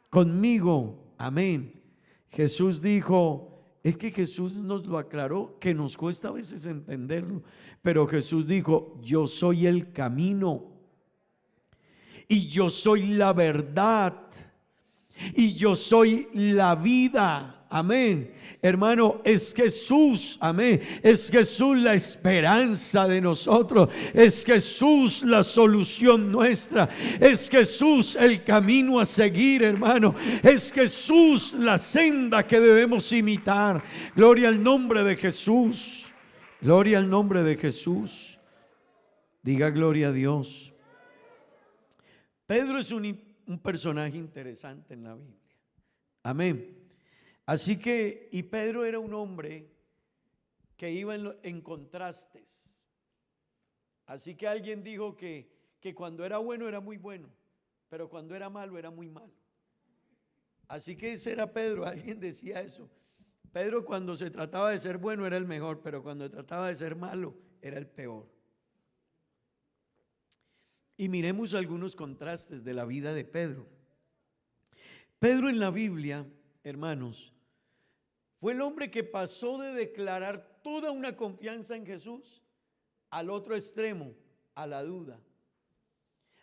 Speaker 3: Conmigo, amén. Jesús dijo, es que Jesús nos lo aclaró, que nos cuesta a veces entenderlo, pero Jesús dijo: yo soy el camino, y yo soy la verdad, y yo soy la vida. Amén. Hermano, es Jesús, amén, es Jesús la esperanza de nosotros, es Jesús la solución nuestra, es Jesús el camino a seguir, hermano, es Jesús la senda que debemos imitar. Gloria al nombre de Jesús, gloria al nombre de Jesús. Diga gloria a Dios. Pedro es un personaje interesante en la Biblia, amén. Así que, y Pedro era un hombre que iba en contrastes. Así que alguien dijo que cuando era bueno era muy bueno, pero cuando era malo era muy malo. Así que ese era Pedro, alguien decía eso. Pedro, cuando se trataba de ser bueno, era el mejor, pero cuando se trataba de ser malo, era el peor. Y miremos algunos contrastes de la vida de Pedro. Pedro en la Biblia, hermanos, fue el hombre que pasó de declarar toda una confianza en Jesús al otro extremo, a la duda.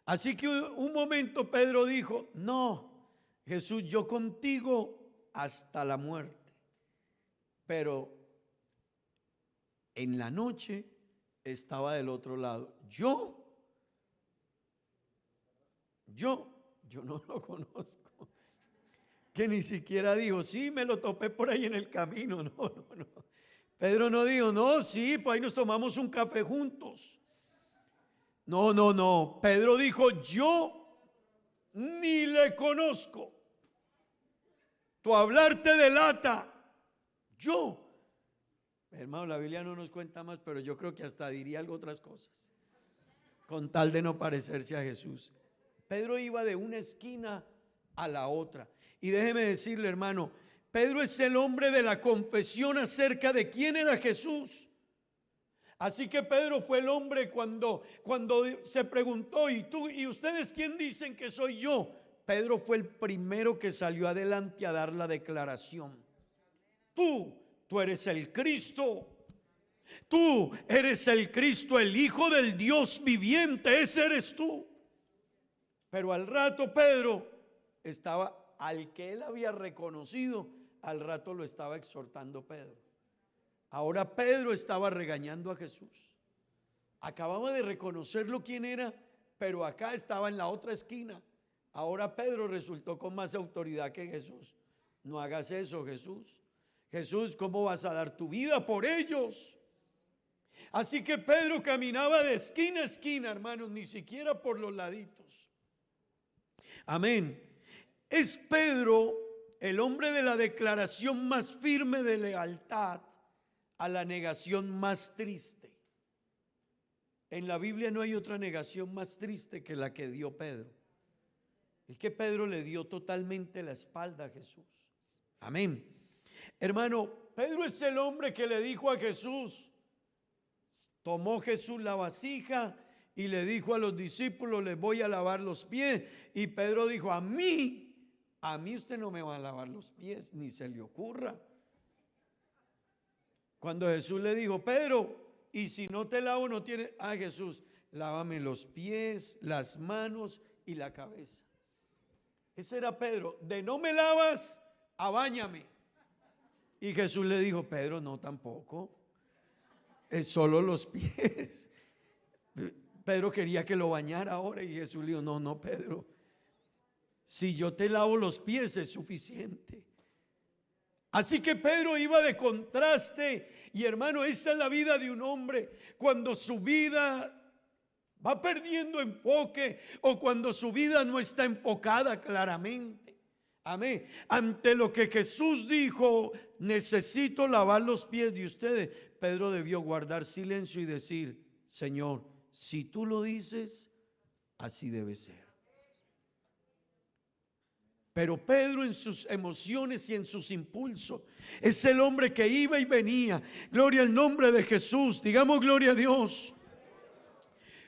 Speaker 3: Así que un momento Pedro dijo: no, Jesús, yo contigo hasta la muerte. Pero en la noche estaba del otro lado. Yo no lo conozco. Que ni siquiera dijo: sí, me lo topé por ahí en el camino. No. Pedro no dijo: no, sí, pues ahí nos tomamos un café juntos. No. Pedro dijo: yo ni le conozco. Tu hablar te delata. Yo. Hermano, la Biblia no nos cuenta más, pero yo creo que hasta diría algo otras cosas, con tal de no parecerse a Jesús. Pedro iba de una esquina a la otra. Y déjeme decirle, hermano, Pedro es el hombre de la confesión acerca de quién era Jesús. Así que Pedro fue el hombre cuando se preguntó: ¿y ustedes quién dicen que soy yo? Pedro fue el primero que salió adelante a dar la declaración. Tú eres el Cristo. Tú eres el Cristo, el Hijo del Dios viviente. Ese eres tú. Pero al rato Pedro estaba, al que él había reconocido, al rato lo estaba exhortando Pedro. Ahora Pedro estaba regañando a Jesús. Acababa de reconocerlo quién era, pero acá estaba en la otra esquina. Ahora Pedro resultó con más autoridad que Jesús. No hagas eso, Jesús. Jesús, ¿cómo vas a dar tu vida por ellos? Así que Pedro caminaba de esquina a esquina, hermanos, ni siquiera por los laditos. Amén. Es Pedro el hombre de la declaración más firme de lealtad a la negación más triste. En la Biblia no hay otra negación más triste que la que dio Pedro. Es que Pedro le dio totalmente la espalda a Jesús. Amén. Hermano, Pedro es el hombre que le dijo a Jesús, tomó Jesús la vasija y le dijo a los discípulos: les voy a lavar los pies. Y Pedro dijo: a mí usted no me va a lavar los pies, ni se le ocurra. Cuando Jesús le dijo: Pedro, y si no te lavo, no tiene. Jesús, lávame los pies, las manos y la cabeza. Ese era Pedro. De no me lavas, abáñame. Y Jesús le dijo: Pedro, no, tampoco. Es solo los pies. Pedro quería que lo bañara ahora y Jesús le dijo, no, no, Pedro, si yo te lavo los pies es suficiente. Así que Pedro iba de contraste. Y hermano, esta es la vida de un hombre cuando su vida va perdiendo enfoque o cuando su vida no está enfocada claramente. Amén. Ante lo que Jesús dijo, necesito lavar los pies de ustedes, Pedro debió guardar silencio y decir, Señor, si tú lo dices, así debe ser. Pero Pedro en sus emociones y en sus impulsos es el hombre que iba y venía. Gloria al nombre de Jesús. Digamos gloria a Dios.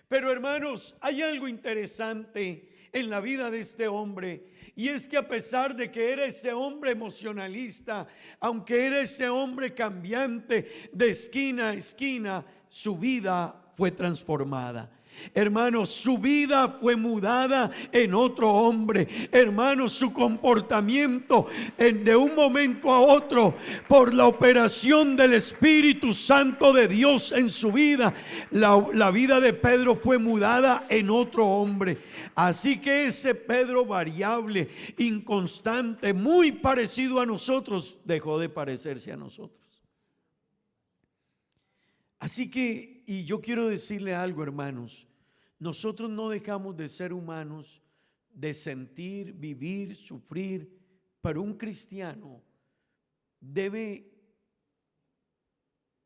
Speaker 3: Pero hermanos, hay algo interesante en la vida de este hombre. Y es que a pesar de que era ese hombre emocionalista, aunque era ese hombre cambiante de esquina a esquina, su vida fue transformada. Hermanos, su vida fue mudada en otro hombre. Hermanos, su comportamiento de un momento a otro, por la operación del Espíritu Santo de Dios en su vida, la vida de Pedro fue mudada en otro hombre. Así que ese Pedro variable, inconstante, muy parecido a nosotros, dejó de parecerse a nosotros. Así que, y yo quiero decirle algo, hermanos, nosotros no dejamos de ser humanos, de sentir, vivir, sufrir, pero un cristiano debe,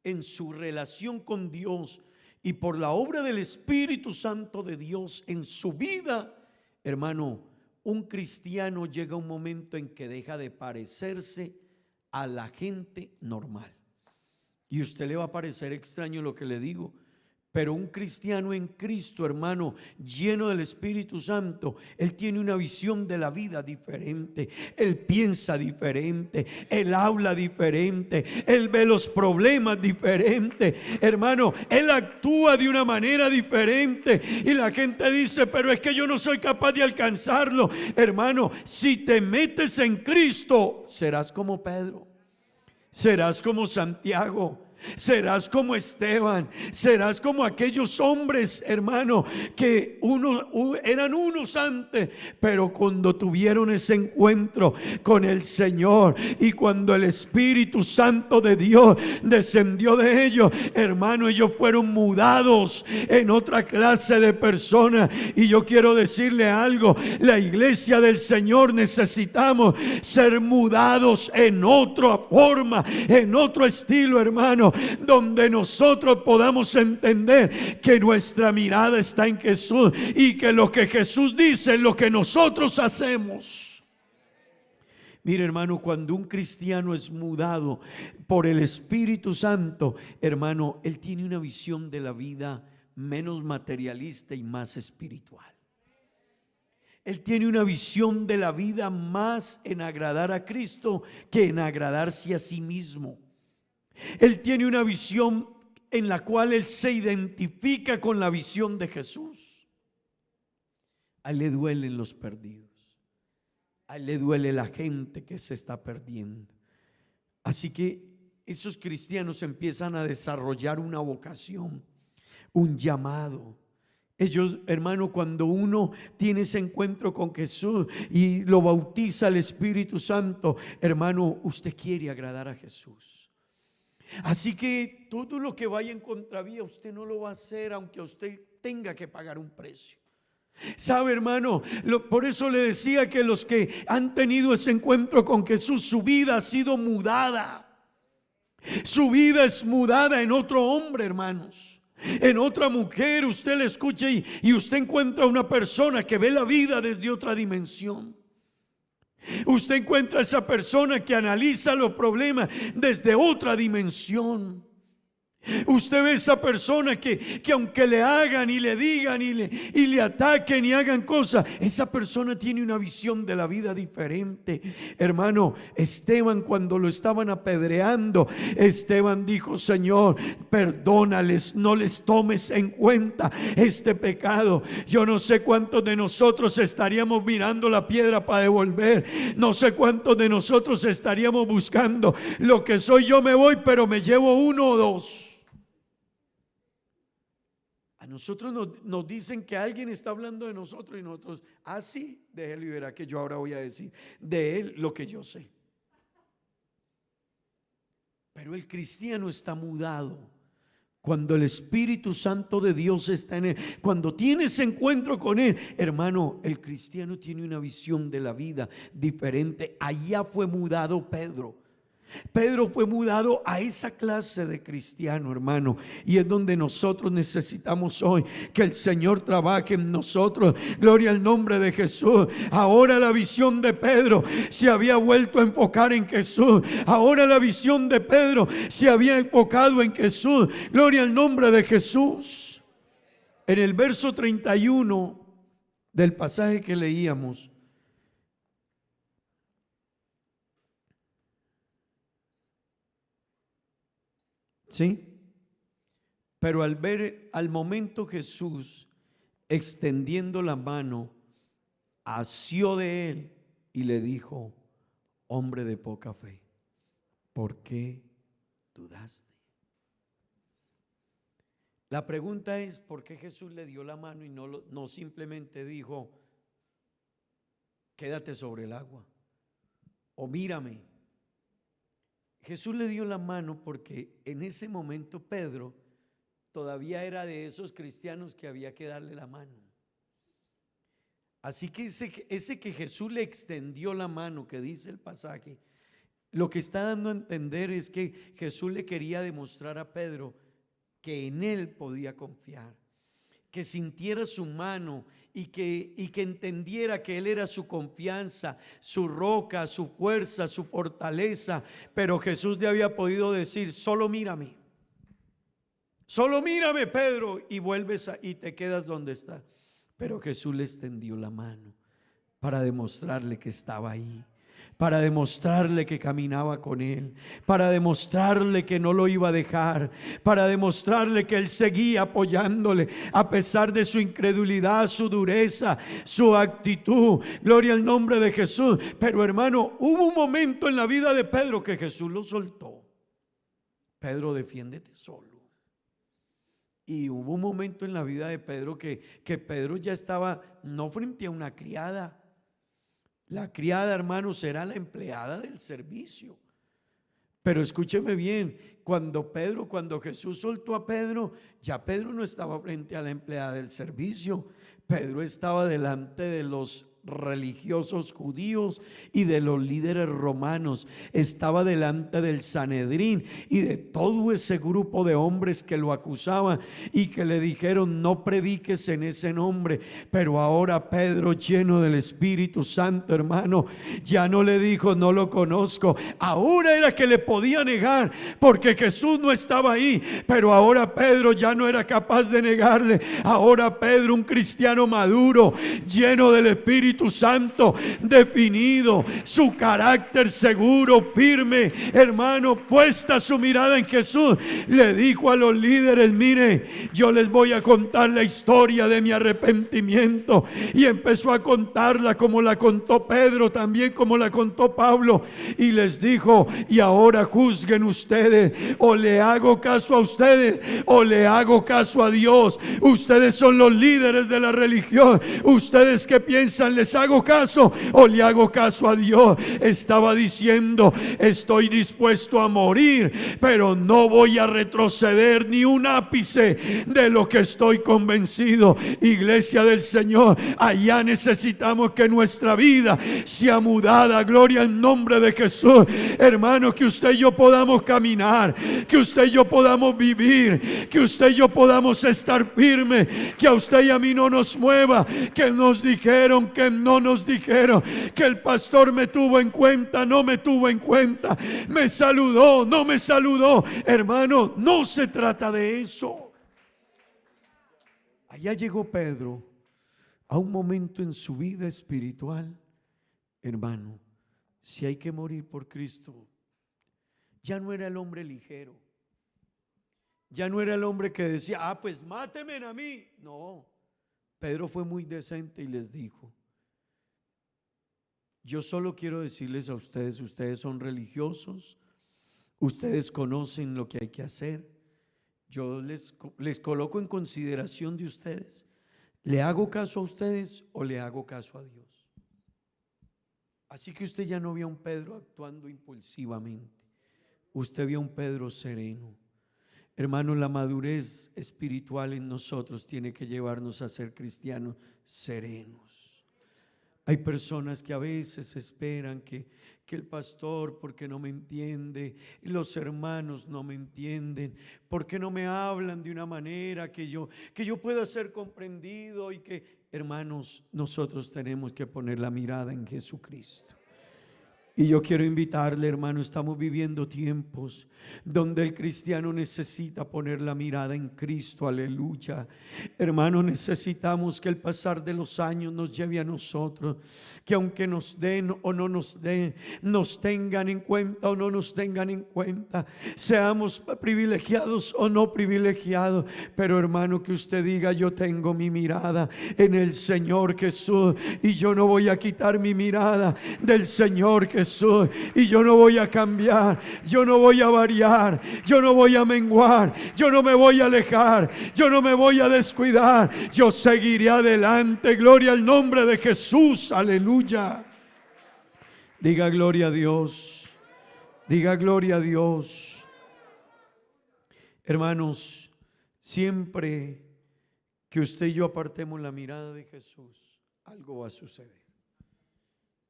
Speaker 3: en su relación con Dios y por la obra del Espíritu Santo de Dios en su vida, hermano, un cristiano llega a un momento en que deja de parecerse a la gente normal. Y a usted le va a parecer extraño lo que le digo, pero un cristiano en Cristo, hermano, lleno del Espíritu Santo, él tiene una visión de la vida diferente. Él piensa diferente, él habla diferente, él ve los problemas diferente. Hermano, él actúa de una manera diferente. Y la gente dice, pero es que yo no soy capaz de alcanzarlo. Hermano, si te metes en Cristo, serás como Pedro, serás como Santiago, serás como Esteban, serás como aquellos hombres, hermano, que eran unos antes, pero cuando tuvieron ese encuentro con el Señor y cuando el Espíritu Santo de Dios descendió de ellos, hermano, ellos fueron mudados en otra clase de personas. Y yo quiero decirle algo, la iglesia del Señor necesitamos ser mudados en otra forma, en otro estilo, hermano, donde nosotros podamos entender que nuestra mirada está en Jesús y que lo que Jesús dice es lo que nosotros hacemos. Mire, hermano, cuando un cristiano es mudado por el Espíritu Santo, hermano, él tiene una visión de la vida menos materialista y más espiritual. Él tiene una visión de la vida más en agradar a Cristo que en agradarse a sí mismo. Él tiene una visión en la cual él se identifica con la visión de Jesús. A él le duelen los perdidos, a él le duele la gente que se está perdiendo. Así que esos cristianos empiezan a desarrollar una vocación, un llamado. Ellos, hermano, cuando uno tiene ese encuentro con Jesús y lo bautiza el Espíritu Santo, hermano, usted quiere agradar a Jesús. Así que todo lo que vaya en contravía, usted no lo va a hacer aunque usted tenga que pagar un precio. ¿Sabe, hermano? Por eso le decía que los que han tenido ese encuentro con Jesús, su vida ha sido mudada. Su vida es mudada en otro hombre, hermanos, en otra mujer. Usted le escucha y usted encuentra una persona que ve la vida desde otra dimensión. Usted encuentra a esa persona que analiza los problemas desde otra dimensión. Usted ve a esa persona que aunque le hagan y le digan y le ataquen y hagan cosas, esa persona tiene una visión de la vida diferente. Hermano, Esteban, cuando lo estaban apedreando, Esteban dijo: Señor, perdónales, no les tomes en cuenta este pecado. Yo no sé cuántos de nosotros estaríamos mirando la piedra para devolver. No sé cuántos de nosotros estaríamos buscando lo que soy yo, me voy, pero me llevo uno o dos. A nosotros nos dicen que alguien está hablando de nosotros y nosotros, sí, déjelo y verá que yo ahora voy a decir de él lo que yo sé. Pero el cristiano está mudado cuando el Espíritu Santo de Dios está en él, cuando tiene ese encuentro con él. Hermano, el cristiano tiene una visión de la vida diferente. Allá fue mudado Pedro. Pedro fue mudado a esa clase de cristiano, hermano, y es donde nosotros necesitamos hoy que el Señor trabaje en nosotros. Gloria al nombre de Jesús. Ahora la visión de Pedro se había vuelto a enfocar en Jesús. Ahora la visión de Pedro se había enfocado en Jesús. Gloria al nombre de Jesús. En el verso 31 del pasaje que leíamos, ¿sí? Pero al momento Jesús, extendiendo la mano, asió de él y le dijo: hombre de poca fe, ¿por qué dudaste? La pregunta es: ¿por qué Jesús le dio la mano y no simplemente dijo: quédate sobre el agua o mírame? Jesús le dio la mano porque en ese momento Pedro todavía era de esos cristianos que había que darle la mano. Así que ese que Jesús le extendió la mano, que dice el pasaje, lo que está dando a entender es que Jesús le quería demostrar a Pedro que en él podía confiar, que sintiera su mano y que entendiera que él era su confianza, su roca, su fuerza, su fortaleza. Pero Jesús le había podido decir: solo mírame, Pedro, y vuelves y te quedas donde estás. Pero Jesús le extendió la mano para demostrarle que estaba ahí, para demostrarle que caminaba con él, para demostrarle que no lo iba a dejar, para demostrarle que él seguía apoyándole a pesar de su incredulidad, su dureza, su actitud. Gloria al nombre de Jesús. Pero hermano, hubo un momento en la vida de Pedro que Jesús lo soltó. Pedro, defiéndete solo. Y hubo un momento en la vida de Pedro que Pedro ya estaba no frente a una criada. La criada, hermano, será la empleada del servicio. Pero escúcheme bien, cuando Jesús soltó a Pedro, ya Pedro no estaba frente a la empleada del servicio. Pedro estaba delante de los religiosos judíos y de los líderes romanos. Estaba delante del Sanedrín y de todo ese grupo de hombres que lo acusaban y que le dijeron: no prediques en ese nombre. Pero ahora Pedro, lleno del Espíritu Santo, hermano, ya no le dijo: no lo conozco. Ahora era que le podía negar porque Jesús no estaba ahí, pero ahora Pedro ya no era capaz de negarle. Ahora Pedro, un cristiano maduro, lleno del Espíritu Santo, definido, su carácter seguro, firme, hermano, puesta su mirada en Jesús, le dijo a los líderes: mire, yo les voy a contar la historia de mi arrepentimiento. Y empezó a contarla como la contó Pedro, también como la contó Pablo, y les dijo: y ahora juzguen ustedes, o le hago caso a ustedes o le hago caso a Dios. Ustedes son los líderes de la religión. ¿Ustedes qué piensan? ¿Les hago caso o le hago caso a Dios? Estaba diciendo: estoy dispuesto a morir, pero no voy a retroceder ni un ápice de lo que estoy convencido. Iglesia del Señor, allá necesitamos que nuestra vida sea mudada. Gloria al nombre de Jesús. Hermano, que usted y yo podamos caminar, que usted y yo podamos vivir, que usted y yo podamos estar firmes, que a usted y a mí no nos mueva que nos dijeron, que no nos dijeron, que el pastor me tuvo en cuenta, no me tuvo en cuenta, me saludó, no me saludó. Hermano, no se trata de eso. Allá llegó Pedro a un momento en su vida espiritual, hermano. Si hay que morir por Cristo, ya no era el hombre ligero, ya no era el hombre que decía: pues mátenme a mí. No, Pedro fue muy decente y les dijo: yo solo quiero decirles a ustedes, ustedes son religiosos, ustedes conocen lo que hay que hacer. Yo les coloco en consideración de ustedes. ¿Le hago caso a ustedes o le hago caso a Dios? Así que usted ya no vio a un Pedro actuando impulsivamente. Usted vio a un Pedro sereno. Hermano, la madurez espiritual en nosotros tiene que llevarnos a ser cristianos serenos. Hay personas que a veces esperan que el pastor, porque no me entiende, los hermanos no me entienden, porque no me hablan de una manera que yo pueda ser comprendido, y que, hermanos, nosotros tenemos que poner la mirada en Jesucristo. Y yo quiero invitarle, hermano, estamos viviendo tiempos donde el cristiano necesita poner la mirada en Cristo, aleluya. Hermano, necesitamos que el pasar de los años nos lleve a nosotros, que aunque nos den o no nos den, nos tengan en cuenta o no nos tengan en cuenta, seamos privilegiados o no privilegiados, pero hermano, que usted diga: yo tengo mi mirada en el Señor Jesús, y yo no voy a quitar mi mirada del Señor Jesús, y yo no voy a cambiar, yo no voy a variar, yo no voy a menguar, yo no me voy a alejar, yo no me voy a descuidar, yo seguiré adelante. Gloria al nombre de Jesús, aleluya. Diga gloria a Dios, diga gloria a Dios. Hermanos, siempre que usted y yo apartemos la mirada de Jesús, algo va a suceder.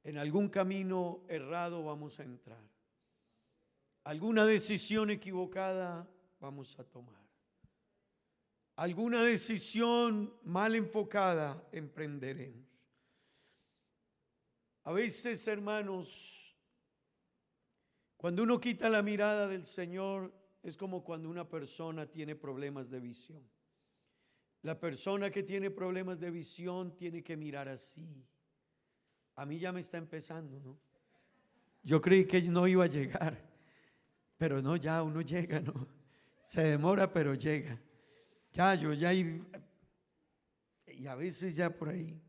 Speaker 3: En algún camino errado vamos a entrar. Alguna decisión equivocada vamos a tomar. Alguna decisión mal enfocada emprenderemos. A veces, hermanos, cuando uno quita la mirada del Señor, es como cuando una persona tiene problemas de visión. La persona que tiene problemas de visión tiene que mirar así. A mí ya me está empezando, ¿no? Yo creí que no iba a llegar, pero no, ya uno llega, ¿no? Se demora, pero llega. Ya, yo ya, y a veces ya por ahí.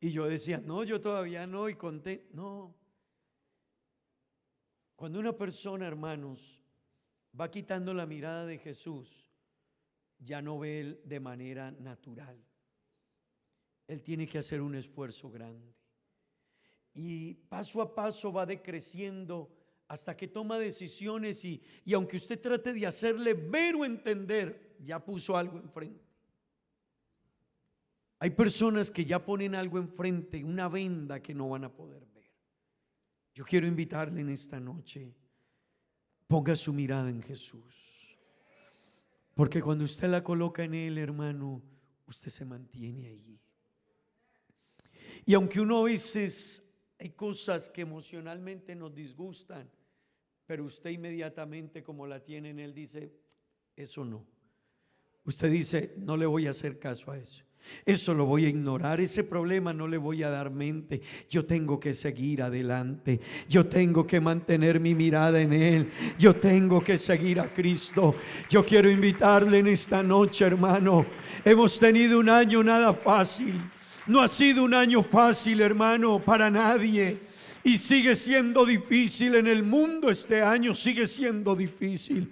Speaker 3: Y yo decía: no, yo todavía no, y conté, no. Cuando una persona, hermanos, va quitando la mirada de Jesús, ya no ve él de manera natural. Él tiene que hacer un esfuerzo grande. Y paso a paso va decreciendo hasta que toma decisiones, y aunque usted trate de hacerle ver o entender, ya puso algo enfrente. Hay personas que ya ponen algo enfrente, una venda que no van a poder ver. Yo quiero invitarle en esta noche: ponga su mirada en Jesús, porque cuando usted la coloca en Él, hermano, usted se mantiene allí. Y aunque uno a veces hay cosas que emocionalmente nos disgustan, pero usted inmediatamente, como la tiene en Él, dice: eso no. Usted dice: no le voy a hacer caso a eso. Eso lo voy a ignorar, ese problema no le voy a dar mente. Yo tengo que seguir adelante. Yo tengo que mantener mi mirada en Él. Yo tengo que seguir a Cristo. Yo quiero invitarle en esta noche, hermano. Hemos tenido un año nada fácil. No ha sido un año fácil, hermano, para nadie. Y sigue siendo difícil en el mundo. Este año sigue siendo difícil.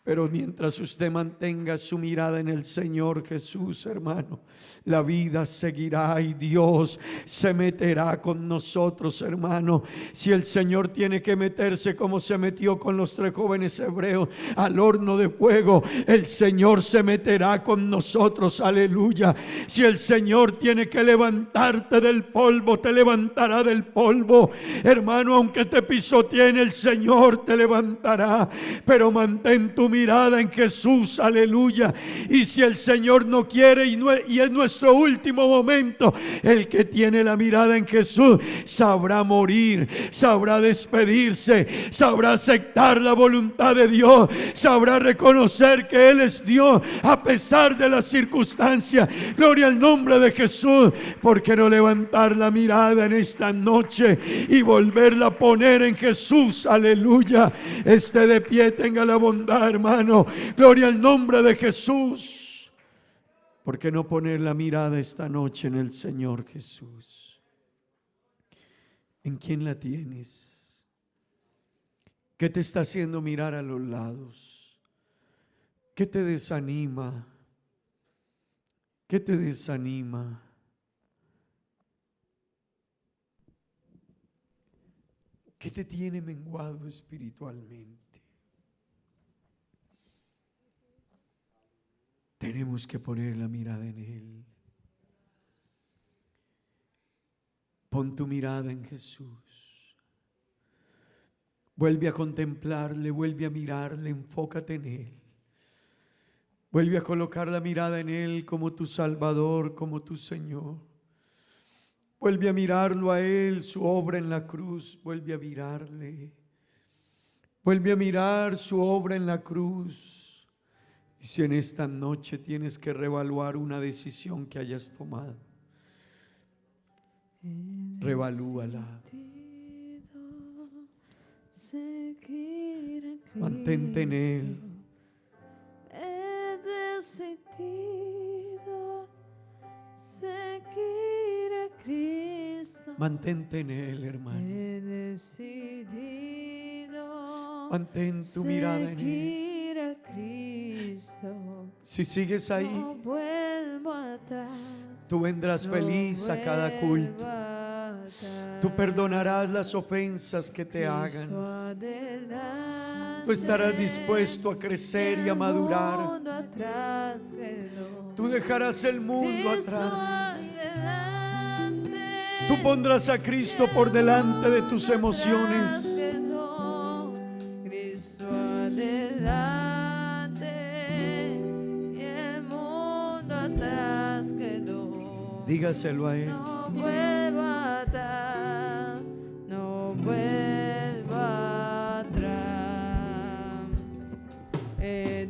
Speaker 3: Pero mientras usted mantenga su mirada en el Señor Jesús, hermano, la vida seguirá y Dios se meterá con nosotros, hermano. Si el Señor tiene que meterse como se metió con los 3 jóvenes hebreos al horno de fuego, el Señor se meterá con nosotros, aleluya. Si el Señor tiene que levantarte del polvo, te levantará del polvo, hermano. Aunque te pisoteen, el Señor te levantará, pero mantén tu mirada en Jesús, aleluya. Y si el Señor no quiere y es nuestro último momento, el que tiene la mirada en Jesús sabrá morir, sabrá despedirse, sabrá aceptar la voluntad de Dios, sabrá reconocer que Él es Dios a pesar de las circunstancias. Gloria al nombre de Jesús. ¿Por qué no levantar la mirada en esta noche y volverla a poner en Jesús? Aleluya. Esté de pie, tenga la bondad, hermano. Gloria al nombre de Jesús. ¿Por qué no poner la mirada esta noche en el Señor Jesús? ¿En quién la tienes? ¿Qué te está haciendo mirar a los lados? ¿Qué te desanima? ¿Qué te desanima? ¿Qué te tiene menguado espiritualmente? Tenemos que poner la mirada en Él. Pon tu mirada en Jesús. Vuelve a contemplarle, vuelve a mirarle, enfócate en Él. Vuelve a colocar la mirada en Él como tu Salvador, como tu Señor. Vuelve a mirarlo a Él, su obra en la cruz. Vuelve a mirarle. Vuelve a mirar su obra en la cruz. Y si en esta noche tienes que reevaluar una decisión que hayas tomado, reevalúala. Mantente en Él.
Speaker 1: He decidido seguir a Cristo.
Speaker 3: Mantente en Él, hermano.
Speaker 1: He decidido
Speaker 3: Mantén tu mirada en Él.
Speaker 1: seguir a Cristo.
Speaker 3: Si sigues ahí,
Speaker 1: No vuelvo atrás.
Speaker 3: tú vendrás feliz a cada culto. Tú perdonarás las ofensas que te hagan. Tú estarás dispuesto a crecer y a madurar. Tú dejarás el mundo atrás. Tú pondrás a Cristo por delante de tus emociones.
Speaker 1: Cristo adelante y el mundo atrás quedó.
Speaker 3: Dígaselo a Él.
Speaker 1: No vuelvo atrás, no vuelvo atrás. He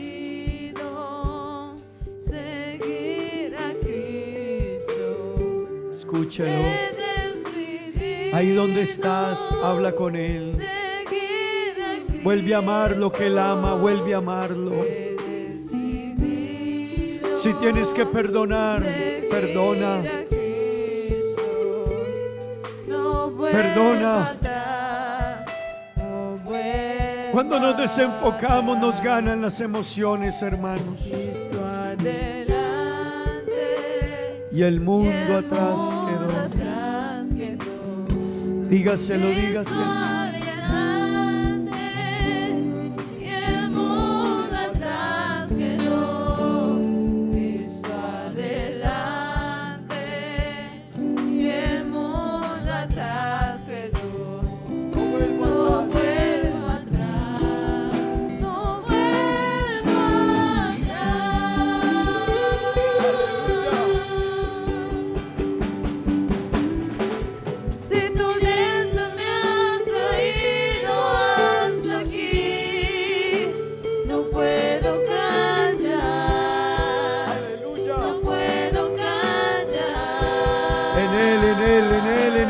Speaker 1: decidido seguir a Cristo.
Speaker 3: Escúchelo.
Speaker 1: He decidido
Speaker 3: Ahí donde estás, habla con Él.
Speaker 1: seguir a Cristo.
Speaker 3: Vuelve a amar lo que Él ama, vuelve a amarlo.
Speaker 1: He decidido
Speaker 3: Si tienes que perdonar, perdona. Perdona. Cuando nos desenfocamos nos ganan las emociones, hermanos. Y el mundo atrás quedó. Dígaselo, dígaselo.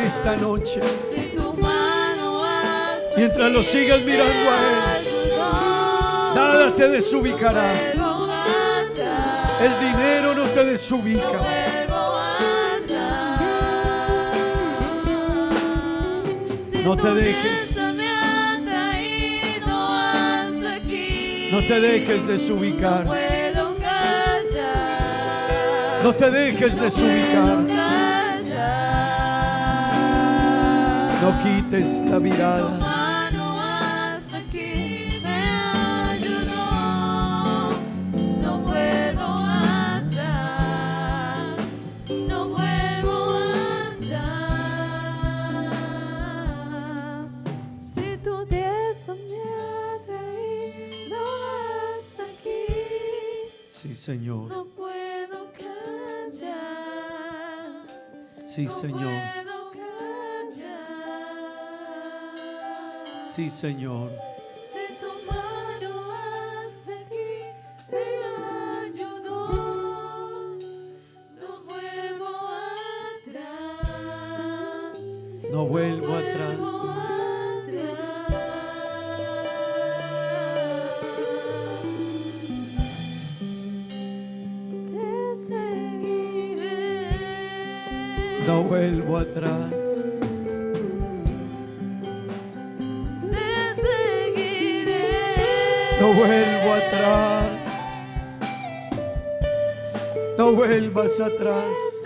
Speaker 3: Esta noche, mientras lo sigas mirando a Él, nada te desubicará. El dinero no te desubica. No te dejes. No te dejes desubicar. No te dejes desubicar. No quites la mirada.
Speaker 1: No vuelvo atrás, no vuelvo atrás. Si tu Dios me ha traído hasta aquí,
Speaker 3: Sí, Señor.
Speaker 1: no puedo callar.
Speaker 3: Sí,
Speaker 1: No
Speaker 3: Señor.
Speaker 1: puedo callar.
Speaker 3: Sí, Señor.
Speaker 1: Si tu mano hasta aquí me ayudó, no vuelvo atrás.
Speaker 3: No vuelvo atrás.
Speaker 1: Te seguiré.
Speaker 3: No vuelvo atrás. No vuelvo atrás. No vuelvas atrás.